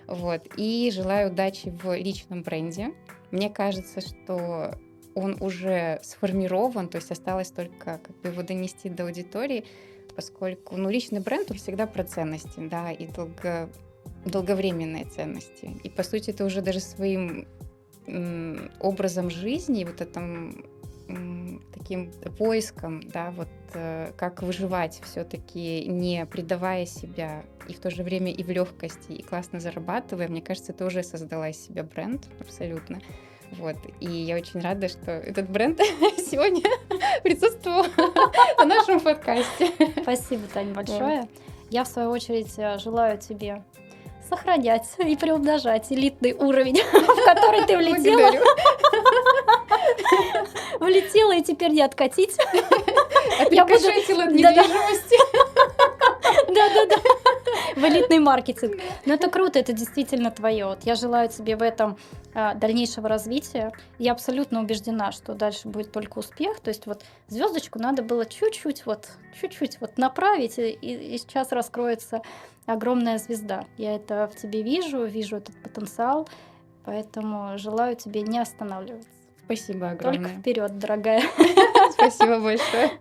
Вот. И желаю удачи в личном бренде. Мне кажется, что он уже сформирован, то есть осталось только как бы его донести до аудитории, поскольку личный бренд, он всегда про ценности, да, и долговременные ценности. И, по сути, ты уже даже своим образом жизни, вот этим таким поиском, да, вот как выживать все-таки, не предавая себя, и в то же время и в легкости, и классно зарабатывая, мне кажется, ты уже создала из себя бренд абсолютно. Вот. И я очень рада, что этот бренд сегодня присутствовал на нашем подкасте. Спасибо, Таня, большое. Я, в свою очередь, желаю тебе сохранять и приумножать элитный уровень, в который ты влетела. Благодарю. Влетела и теперь не откатить. Отрикошетила от Да-да. недвижимости. Да-да-да. В элитный маркетинг. Но это круто, это действительно твое. Вот я желаю тебе в этом дальнейшего развития. Я абсолютно убеждена, что дальше будет только успех. То есть вот звездочку надо было чуть-чуть вот направить, и сейчас раскроется огромная звезда. Я это в тебе вижу этот потенциал, поэтому желаю тебе не останавливаться. Спасибо Только огромное. вперед, дорогая. Спасибо большое.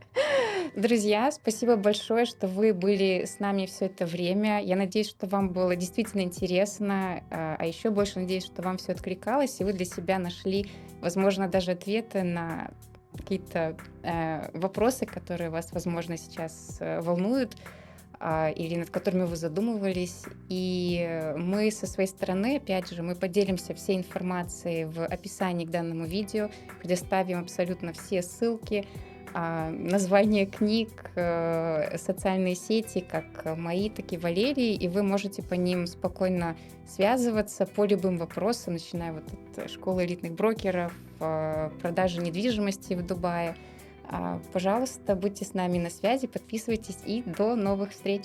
Друзья, спасибо большое, что вы были с нами все это время. Я надеюсь, что вам было действительно интересно, а еще больше надеюсь, что вам все откликалось, и вы для себя нашли, возможно, даже ответы на какие-то вопросы, которые вас, возможно, сейчас волнуют, или над которыми вы задумывались. И мы со своей стороны, опять же, мы поделимся всей информацией в описании к данному видео, предоставим абсолютно все ссылки, названия книг, социальные сети, как мои, так и Валерии, и вы можете по ним спокойно связываться по любым вопросам, начиная вот от школы элитных брокеров, продажи недвижимости в Дубае. Пожалуйста, будьте с нами на связи, подписывайтесь и до новых встреч!